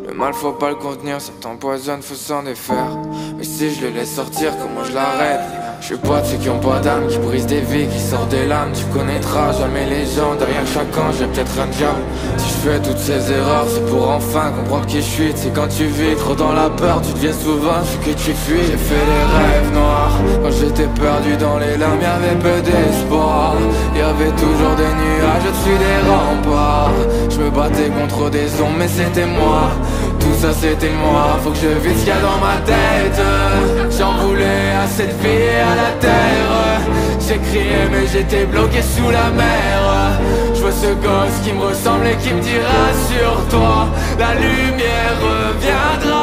Le mal faut pas le contenir, ça t'empoisonne, faut s'en défaire. Mais si je le laisse sortir, comment je l'arrête? Je suis pas de ceux qui ont pas d'âme, qui brisent des vies, qui sortent des lames. Tu connaîtras jamais les gens, derrière chaque ange j'ai peut-être un diable. Si je fais toutes ces erreurs, c'est pour enfin comprendre qui je suis. C'est quand tu vis trop dans la peur, tu deviens souvent ce que tu fuis. J'ai fait des rêves noirs, quand j'étais perdu dans les larmes, y'avait peu d'espoir. Y'avait toujours des nuages au-dessus des remparts. Je me battais contre des ombres, mais c'était moi. Tout ça c'était moi, faut que je vide ce qu'il y a dans ma tête. J'en voulais à cette vie et à la terre. J'ai crié mais j'étais bloqué sous la mer. Je vois ce gosse qui me ressemble et qui me dira sur toi la lumière reviendra.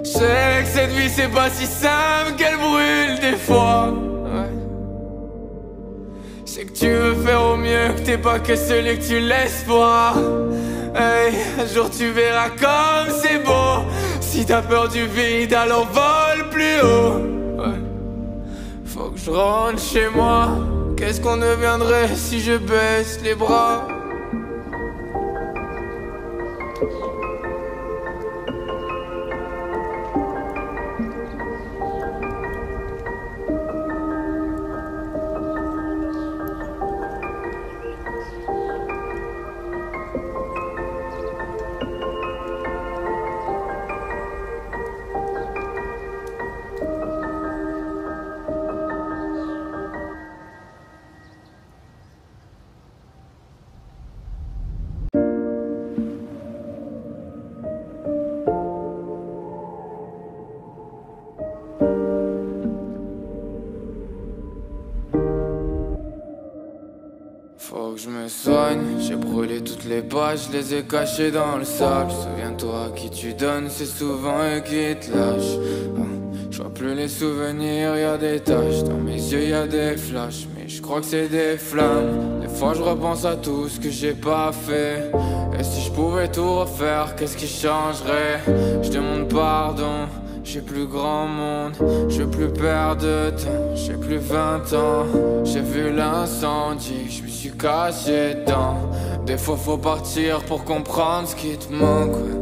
Je sais que cette vie c'est pas si simple, qu'elle brûle des fois. Je sais que tu veux faire au mieux, que t'es pas que celui que tu laisses voir. Hey, un jour tu verras comme c'est beau. Si t'as peur du vide, alors vole plus haut. Faut que je rentre chez moi. Qu'est-ce qu'on deviendrait si je baisse les bras? Faut que je me soigne, j'ai brûlé toutes les pages, je les ai cachées dans le sable. Souviens-toi, à qui tu donnes, c'est souvent eux qui te lâchent. Je vois plus les souvenirs, y'a des taches. Dans mes yeux y'a des flashs, mais je crois que c'est des flammes. Des fois je repense à tout ce que j'ai pas fait. Et si je pouvais tout refaire, qu'est-ce qui changerait? Je demande pardon, j'ai plus grand monde, je veux plus perdre de temps, j'ai plus 20 ans. J'ai vu l'incendie, je me suis caché dedans. Des fois faut partir pour comprendre ce qui te manque, ouais.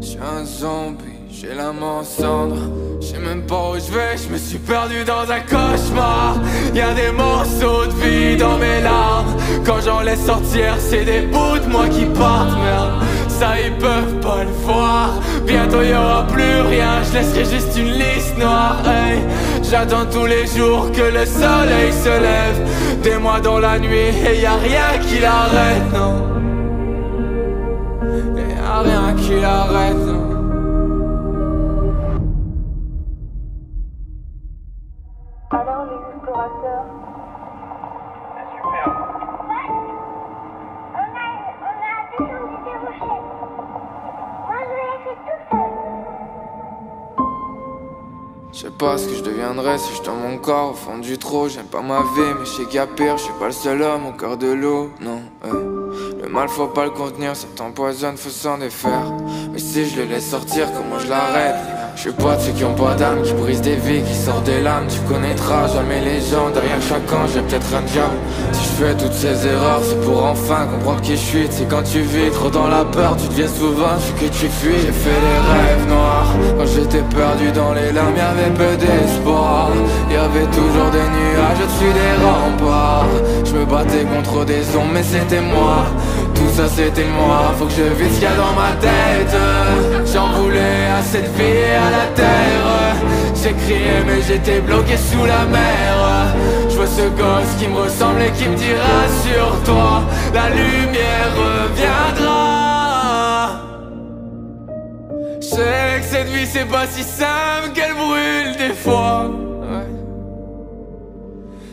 J'suis un zombie, j'ai l'âme en cendres. Je sais même pas où je vais, je me suis perdu dans un cauchemar. Y'a des morceaux de vie dans mes larmes. Quand j'en laisse sortir, c'est des bouts de moi qui partent, merde. Ça ils peuvent pas le voir. Bientôt y'aura plus rien, je laisserai juste une liste noire, hey. J'attends tous les jours que le soleil se lève. Des mois dans la nuit et y'a rien qui l'arrête, non. Y'a rien qui l'arrête, non. Alors les explorateurs, Super. On a descendu des rochers. Moi, je l'ai fait tout seul. Je sais pas ce que je deviendrais si je dans mon corps au fond du trou. J'aime pas ma vie mais je sais qu'il y a pire. Je suis pas le seul homme au cœur de l'eau, non, Le mal faut pas le contenir, ça t'empoisonne, faut s'en défaire. Mais si je le laisse sortir, comment je l'arrête? Je suis pas de ceux qui ont pas d'âme, qui brisent des vies, qui sortent des lames. Tu connaîtras jamais les gens, derrière chacun j'ai peut-être un diable. Si je fais toutes ces erreurs, c'est pour enfin comprendre qui je suis. C'est quand tu vis trop dans la peur, tu deviens souvent ce que tu fuis. J'ai fait des rêves noirs, quand j'étais perdu dans les larmes, y'avait peu d'espoir. Y'avait toujours des nuages au-dessus des remparts. Je me battais contre des ombres, mais c'était moi. Tout ça c'était moi, faut que je vide ce qu'il y a dans ma tête. J'en voulais à cette vie et à la terre. J'ai crié mais j'étais bloqué sous la mer. Je vois ce gosse qui me ressemble et qui me dira sur toi la lumière reviendra. Je sais que cette vie c'est pas si simple, qu'elle brûle des fois.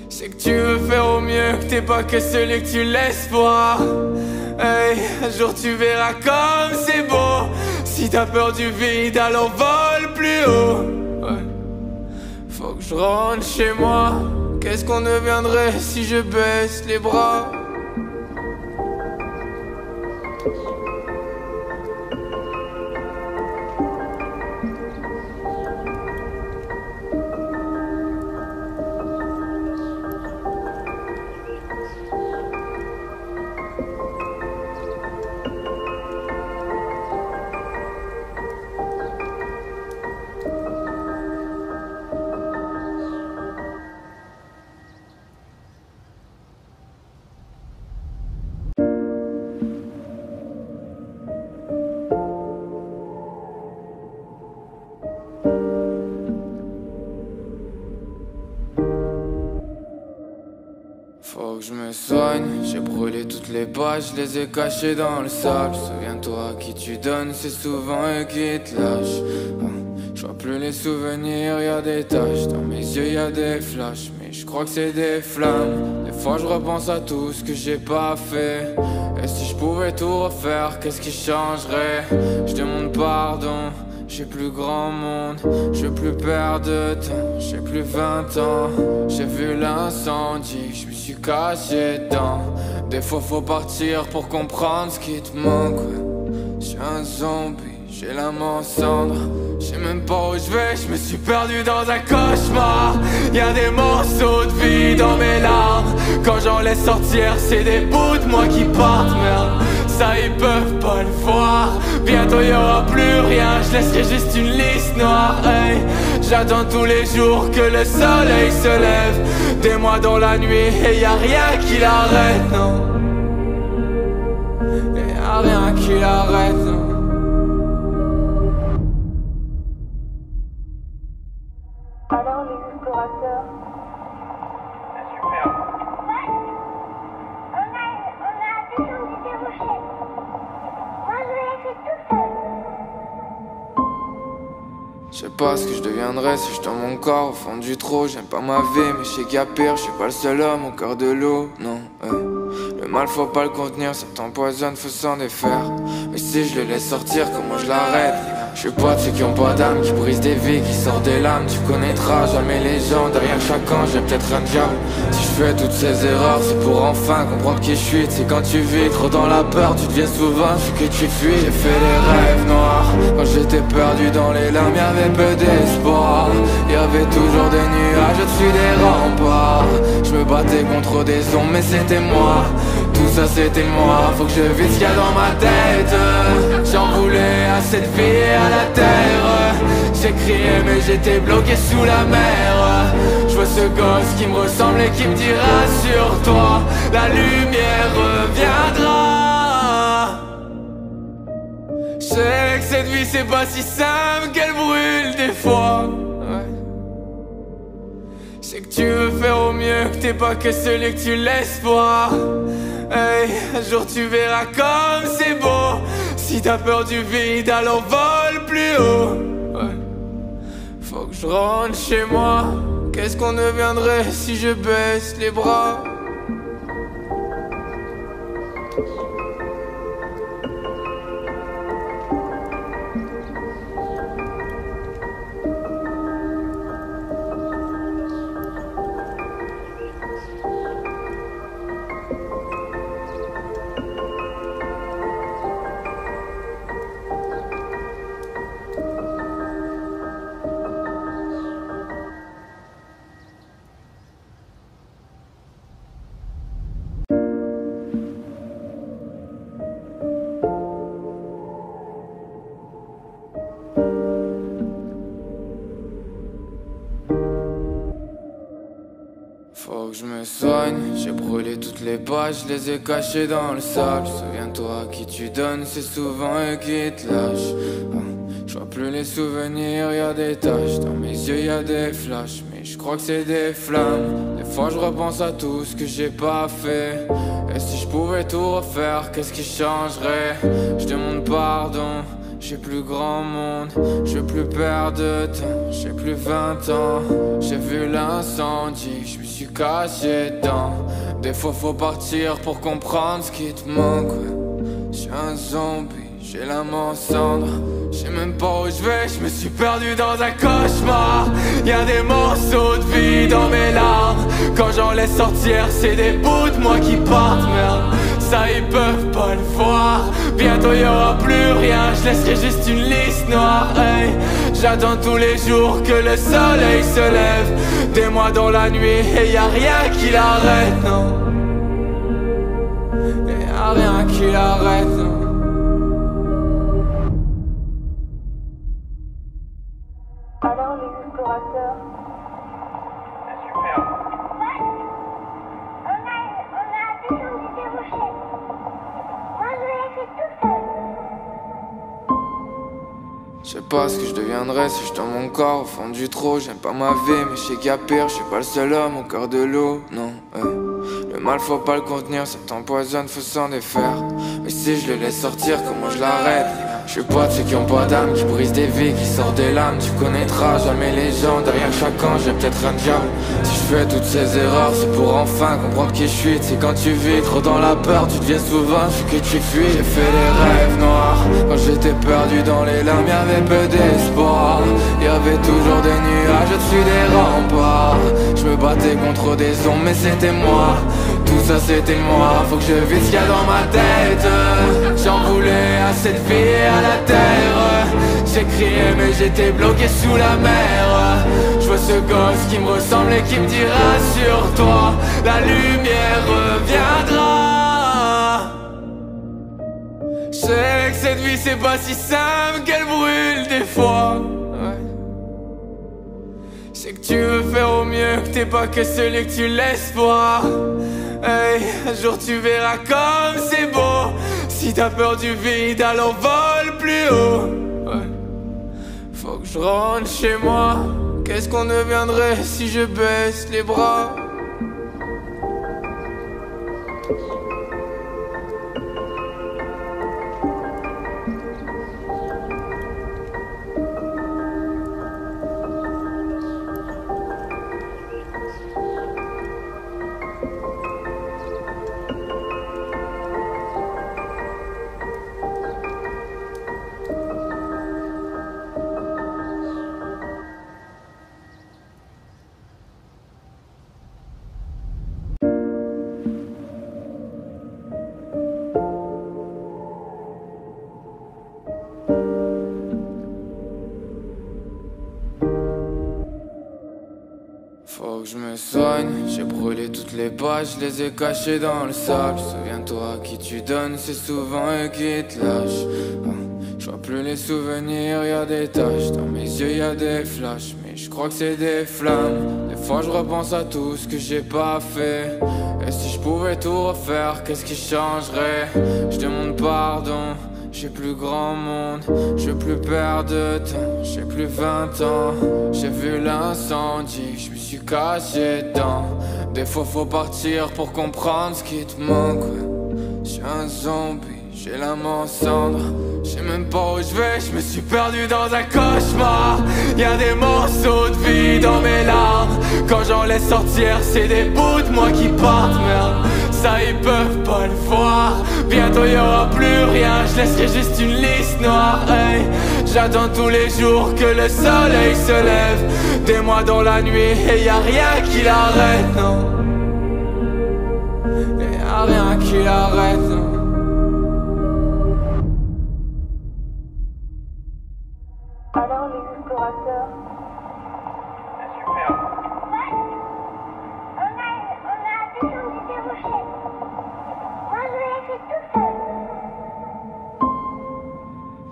Je sais que tu veux faire au mieux, que t'es pas que celui que tu laisses voir. Hey, un jour tu verras comme c'est beau. Si t'as peur du vide, alors vole plus haut. Faut que je rentre chez moi. Qu'est-ce qu'on deviendrait si je baisse les bras? Faut que je me soigne, j'ai brûlé toutes les pages, je les ai cachées dans le sable. Souviens-toi, à qui tu donnes, c'est souvent eux qui te lâchent. Je vois plus les souvenirs, y'a des taches. Dans mes yeux y'a des flashs, mais je crois que c'est des flammes. Des fois je repense à tout ce que j'ai pas fait. Et si je pouvais tout refaire, qu'est-ce qui changerait? Je demande pardon, j'ai plus grand monde, je veux plus perdre de temps, j'ai plus 20 ans. J'ai vu l'incendie, je me suis caché dedans. Des fois faut partir pour comprendre ce qui te manque, Je suis un zombie, j'ai l'âme en cendres. Je sais même pas où je vais, je me suis perdu dans un cauchemar. Y'a des morceaux de vie dans mes larmes. Quand j'en laisse sortir, c'est des bouts de moi qui partent, merde. Ça ils peuvent pas le voir. Bientôt y'aura plus rien, je laisserai juste une liste noire, hey. J'attends tous les jours que le soleil se lève. Des mois dans la nuit et y'a rien qui l'arrête, non. Y'a rien qui l'arrête, non. alors les explorateurs, Super. On a descendu des rochers. Moi, je l'ai fait tout seul. Je sais pas ce que je deviendrais si je dans mon corps au fond du trou. J'aime pas ma vie mais je sais qu'il y a pire. Je suis pas le seul homme au cœur de l'eau, non, Le mal faut pas le contenir, ça t'empoisonne, faut s'en défaire. Mais si je le laisse sortir, comment je l'arrête? Je suis pas de ceux qui ont pas d'âme, qui brisent des vies, qui sortent des lames. Tu connaîtras jamais les gens, derrière chacun j'ai peut-être un diable. Si je fais toutes ces erreurs, c'est pour enfin comprendre qui je suis. C'est quand tu vis trop dans la peur, tu deviens souvent ce que tu fuis. J'ai fait des rêves noirs, quand j'étais perdu dans les larmes, y'avait peu d'espoir. Y'avait toujours des nuages au-dessus des remparts. Je me battais contre des ombres, mais c'était moi. Tout ça c'était moi, faut que je vide ce qu'il y a dans ma tête. J'en voulais à cette vie et à la terre. J'ai crié mais j'étais bloqué sous la mer. Je vois ce gosse qui me ressemble et qui me dira sur toi la lumière reviendra. Je sais que cette vie c'est pas si simple, qu'elle brûle des fois. Je sais que tu veux faire au mieux, que t'es pas que celui que tu laisses voir. Hey, un jour tu verras comme c'est beau. Si t'as peur du vide, alors vole plus haut. Faut que je rentre chez moi. Qu'est-ce qu'on deviendrait si je baisse les bras? Faut que je me soigne, j'ai brûlé toutes les pages, je les ai cachées dans le sable. Souviens-toi, à qui tu donnes, c'est souvent eux qui te lâchent. Je vois plus les souvenirs, y a des taches, dans mes yeux y a des flashs, mais je crois que c'est des flammes. Des fois je repense à tout ce que j'ai pas fait. Et si je pouvais tout refaire, qu'est-ce qui changerait? Je demande pardon. J'ai plus grand monde, je veux plus perdre de temps. J'ai plus 20 ans, j'ai vu l'incendie, je me suis caché dedans. Des fois faut partir pour comprendre ce qui te manque. Je suis un zombie, j'ai l'âme en cendres. Je sais même pas où je vais, je me suis perdu dans un cauchemar. Y'a des morceaux de vie dans mes larmes. Quand j'en laisse sortir, c'est des bouts de moi qui partent. Merde, ça ils peuvent pas le voir. Bientôt y aura plus rien, je laisserai juste une liste noire. Hey, j'attends tous les jours que le soleil se lève. Des mois dans la nuit et y a rien qui l'arrête, non. Y a rien qui l'arrête, non. Alors les explorateurs, C'est superbe. On a descendu des rochers. Moi, je l'ai fait tout seul. Je sais pas ce que je deviendrais si je tends mon corps au fond du trou. J'aime pas ma vie mais je sais qu'il y a pire. Je suis pas le seul homme au cœur de l'eau, non. Le mal faut pas le contenir, ça t'empoisonne, faut s'en défaire. Mais si je le laisse sortir, comment je l'arrête? Je suis pas de ceux qui ont pas d'âme, qui brisent des vies, qui sortent des lames. Tu connaîtras jamais les gens, derrière chacun j'ai peut-être un diable. Si je fais toutes ces erreurs, c'est pour enfin comprendre qui je suis. C'est quand tu vis trop dans la peur, tu deviens souvent ce que tu fuis. J'ai fait des rêves noirs, quand j'étais perdu dans les larmes, y'avait peu d'espoir. Y'avait toujours des nuages au-dessus des remparts. Je me battais contre des ombres, mais c'était moi. Tout ça c'était moi, faut que je vide ce qu'il y a dans ma tête. J'en voulais à cette vie et à la terre. J'ai crié mais j'étais bloqué sous la mer. Je vois ce gosse qui me ressemble et qui me dira sur toi la lumière reviendra. Je sais que cette vie c'est pas si simple, qu'elle brûle des fois. Je sais que tu veux faire au mieux, que t'es pas que celui que tu laisses voir. Hey, un jour tu verras comme c'est beau. Si t'as peur du vide, alors vole plus haut. Faut que je rentre chez moi. Qu'est-ce qu'on deviendrait si je baisse les bras? Faut que je me soigne, j'ai brûlé toutes les pages, je les ai cachées dans le sable. Souviens-toi, qui tu donnes, c'est souvent eux qui te lâchent. Je vois plus les souvenirs, y'a des taches, dans mes yeux y'a des flashs, mais je crois que c'est des flammes. Des fois je repense à tout ce que j'ai pas fait. Et si je pouvais tout refaire, qu'est-ce qui changerait? Je demande pardon, j'ai plus grand monde, je veux plus perdre de temps, j'ai plus 20 ans. J'ai vu l'incendie, je me suis caché dedans. Des fois faut partir pour comprendre ce qui te manque, ouais. J'suis un zombie, j'ai l'âme en cendres. Je sais même pas où je vais, je me suis perdu dans un cauchemar. Y'a des morceaux de vie dans mes larmes. Quand j'en laisse sortir, c'est des bouts de moi qui partent, merde. Ça ils peuvent pas le voir. Bientôt y'aura plus rien, je laisserai juste une liste noire, hey. J'attends tous les jours que le soleil se lève. Des mois dans la nuit et y'a rien qui l'arrête, non. Y'a rien qui l'arrête, non. Alors les explorateurs, C'est superbe. Ouais. On a descendu des rochers. Moi, je l'ai fait tout seul.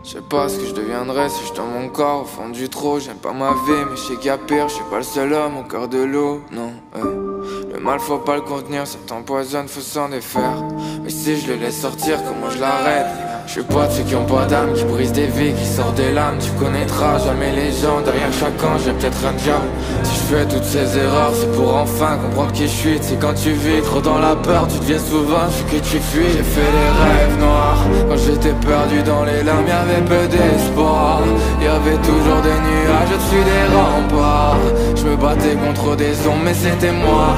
Je sais pas ce que je deviendrais si je tombe mon corps au fond du trou. J'aime pas ma vie, mais je sais qu'il y a pire. Je suis pas le seul homme au cœur de l'eau, non. Le mal faut pas le contenir, ça t'empoisonne, faut s'en défaire. Mais si je le laisse sortir, comment je l'arrête? Je suis pas de ceux qui ont pas d'âme, qui brisent des vies, qui sortent des lames. Tu connaîtras jamais les gens, derrière chaque ange j'ai peut-être un diable. Si je fais toutes ces erreurs, c'est pour enfin comprendre qui je suis. C'est quand tu vis trop dans la peur, tu deviens souvent ce que tu fuis. J'ai fait des rêves noirs, quand j'étais perdu dans les larmes, y'avait peu d'espoir. Y'avait toujours des nuages au-dessus des remparts. Je me battais contre des ombres, mais c'était moi.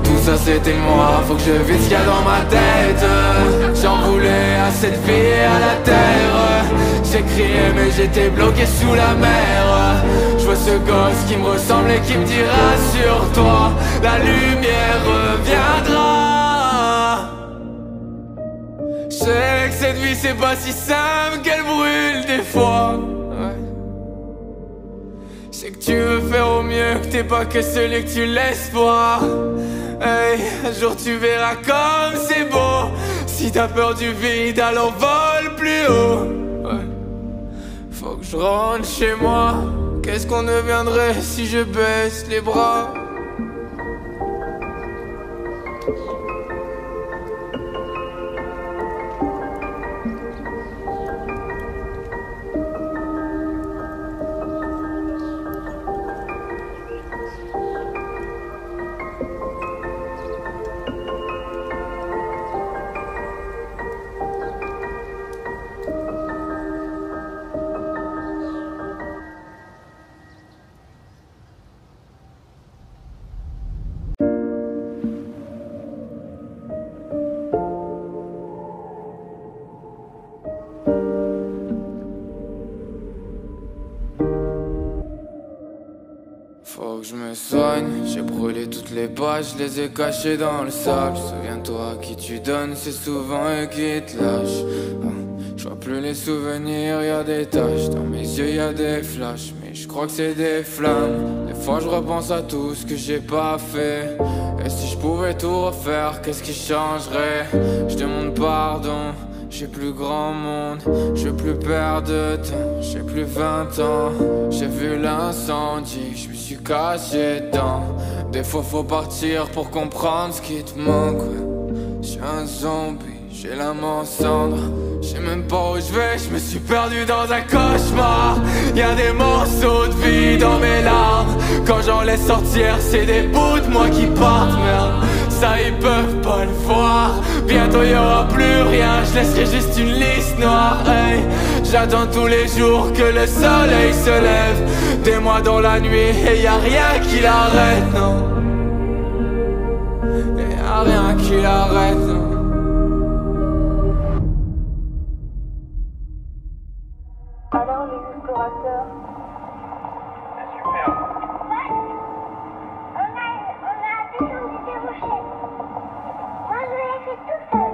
Tout ça c'était moi, faut que je vide ce qu'il y a dans ma tête. J'en voulais à cette vie et à la terre. J'ai crié mais j'étais bloqué sous la mer. Je vois ce gosse qui me ressemble et qui me dit rassure-toi, la lumière reviendra. Je sais que cette vie c'est pas si simple, qu'elle brûle des fois, ouais. Je sais que tu veux faire au mieux, que t'es pas que celui que tu laisses voir. Hey, un jour tu verras comme c'est beau. Si t'as peur du vide, alors vole plus haut, ouais. Faut que je rentre chez moi. Qu'est-ce qu'on deviendrait si je baisse les bras? Faut que je me soigne, j'ai brûlé toutes les pages, je les ai cachées dans le sable. Souviens-toi, qui tu donnes, c'est souvent eux qui te lâchent. Je vois plus les souvenirs, y'a des taches, dans mes yeux y'a des flashs, mais je crois que c'est des flammes. Des fois je repense à tout ce que j'ai pas fait. Et si je pouvais tout refaire, qu'est-ce qui changerait? Je demande pardon, j'ai plus grand monde, je veux plus perdre de temps, j'ai plus 20 ans. J'ai vu l'incendie, je me suis caché dedans. Des fois faut partir pour comprendre ce qui te manque, ouais. J'suis un zombie, j'ai l'âme en cendres. Je sais même pas où je vais, je me suis perdu dans un cauchemar. Y'a des morceaux de vie dans mes larmes. Quand j'en laisse sortir, c'est des bouts de moi qui partent, merde. Ça ils peuvent pas le voir. Bientôt y'aura plus rien, je laisserai juste une liste noire, hey. J'attends tous les jours que le soleil se lève. Des mois dans la nuit et y'a rien qui l'arrête, non. Y'a rien qui l'arrête, non. alors les explorateurs, C'est superbe. Ouais. On a descendu des rochers. Moi, je l'ai fait tout seul.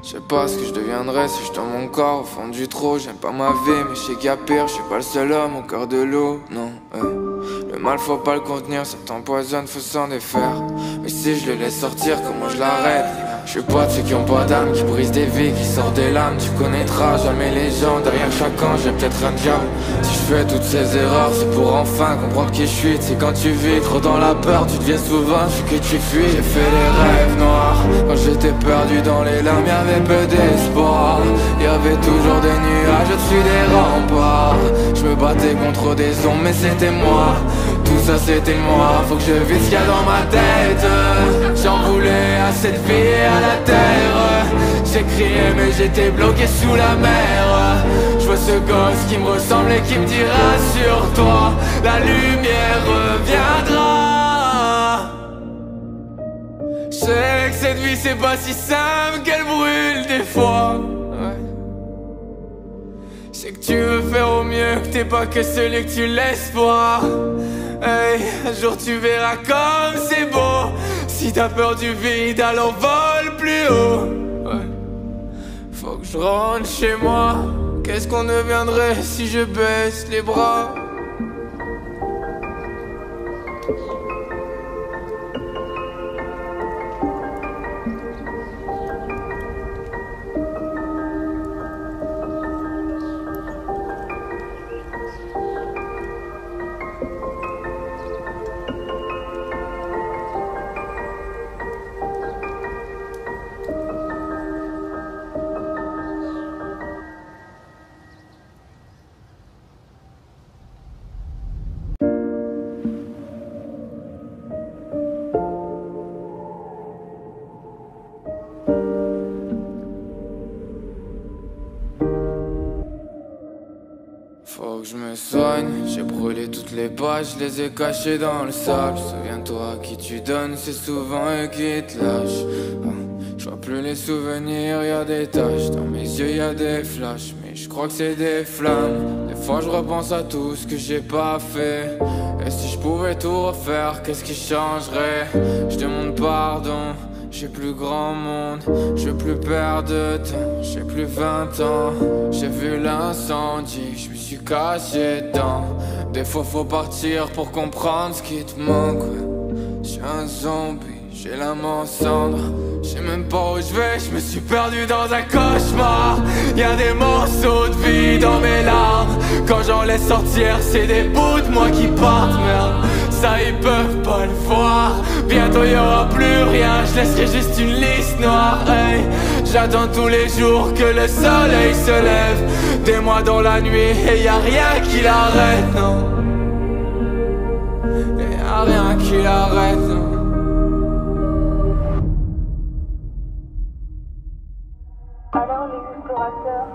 Je sais pas ce que je deviendrais si je tombe mon corps au fond du trou. J'aime pas ma vie, mais je sais qu'il y a pire. Je suis pas le seul homme au cœur de l'eau, non. Le Le mal faut pas le contenir, ça t'empoisonne, faut s'en défaire. Mais si je le laisse sortir, comment je l'arrête? Je suis pas de ceux qui ont pas d'âme, qui brisent des vies, qui sortent des lames. Tu connaîtras jamais les gens, derrière chacun j'ai peut-être un diable. Si je fais toutes ces erreurs, c'est pour enfin comprendre qui je suis. C'est quand tu vis trop dans la peur, tu deviens souvent ce que tu fuis. J'ai fait des rêves noirs, quand j'étais perdu dans les larmes, y'avait peu d'espoir. Y'avait toujours des nuages au-dessus des remparts. Je me battais contre des ombres, mais c'était moi. Tout ça c'était moi, faut que je vide ce qu'il y a dans ma tête. J'en voulais à cette vie et à la terre. J'ai crié mais j'étais bloqué sous la mer. Je vois ce gosse qui me ressemble et qui me dira sur toi la lumière reviendra. Je sais que cette vie c'est pas si simple, qu'elle brûle des fois. C'est que tu veux faire au mieux, que t'es pas que celui que tu laisses voir. Hey, un jour tu verras comme c'est beau. Si t'as peur du vide, alors vole plus haut. Faut que je rentre chez moi. Qu'est-ce qu'on deviendrait si je baisse les bras? Faut que je me soigne, j'ai brûlé toutes les pages, je les ai cachées dans le sable. Souviens-toi, qui tu donnes, c'est souvent eux qui te lâchent. Je vois plus les souvenirs, y'a des taches, dans mes yeux y'a des flashs, mais je crois que c'est des flammes. Des fois je repense à tout ce que j'ai pas fait. Et si je pouvais tout refaire, qu'est-ce qui changerait? Je demande pardon. J'ai plus grand monde, je veux plus perdre de temps. J'ai plus 20 ans, j'ai vu l'incendie, je me suis caché dedans. Des fois faut partir pour comprendre ce qui te manque. Je suis un zombie, j'ai l'âme en cendres. Je sais même pas où je vais, je me suis perdu dans un cauchemar. Y'a des morceaux de vie dans mes larmes. Quand j'en laisse sortir, c'est des bouts de moi qui partent. Merde, ça ils peuvent pas le voir. Bientôt y'aura plus rien, je laisserai juste une liste noire. Hey, j'attends tous les jours que le soleil se lève. Des mois dans la nuit et y'a rien qui l'arrête, non. Y'a rien qui l'arrête, non. Alors les explorateurs,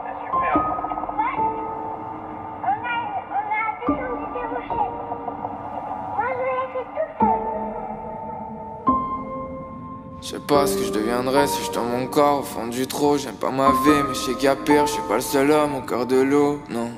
C'est superbe. On a descendu des rochers. Moi, je l'ai fait tout seul. Je sais pas ce que je deviendrais si je dans mon corps au fond du trou. J'aime pas ma vie mais je sais qu'il y a pire. Je suis pas le seul homme au cœur de l'eau, non.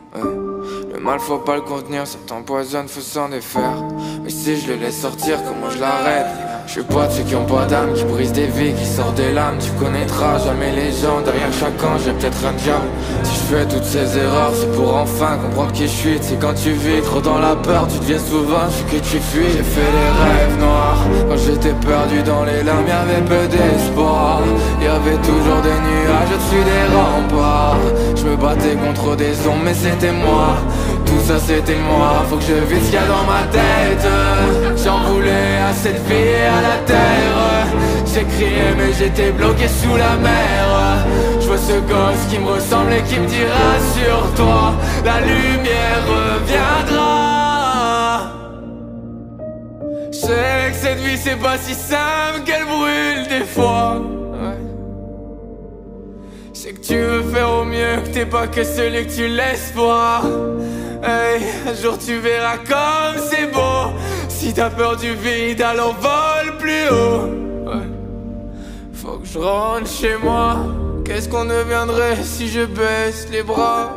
Le mal faut pas le contenir, ça t'empoisonne, faut s'en défaire. Mais si je le laisse sortir, comment je l'arrête? Je suis pas de ceux qui ont pas d'âme, qui brisent des vies, qui sortent des lames. Tu connaîtras jamais les gens, derrière chacun j'ai peut-être un diable. Si je fais toutes ces erreurs, c'est pour enfin comprendre qui je suis. C'est quand tu vis trop dans la peur, tu deviens souvent ce que tu fuis. J'ai fait des rêves noirs, quand j'étais perdu dans les larmes, y'avait peu d'espoir. Y'avait toujours des nuages au-dessus des remparts. Je me battais contre des ombres, mais c'était moi. Tout ça c'était moi, faut que je vide ce qu'il y a dans ma tête. J'en voulais à cette vie et à la terre. J'ai crié mais j'étais bloqué sous la mer. Je vois ce gosse qui me ressemble et qui me dira sur toi la lumière reviendra. Je sais que cette vie c'est pas si simple, qu'elle brûle des fois. C'est que tu veux faire au mieux, que t'es pas que celui que tu laisses voir. Hey, un jour tu verras comme c'est beau. Si t'as peur du vide, alors vole plus haut. Faut que je rentre chez moi. Qu'est-ce qu'on deviendrait si je baisse les bras?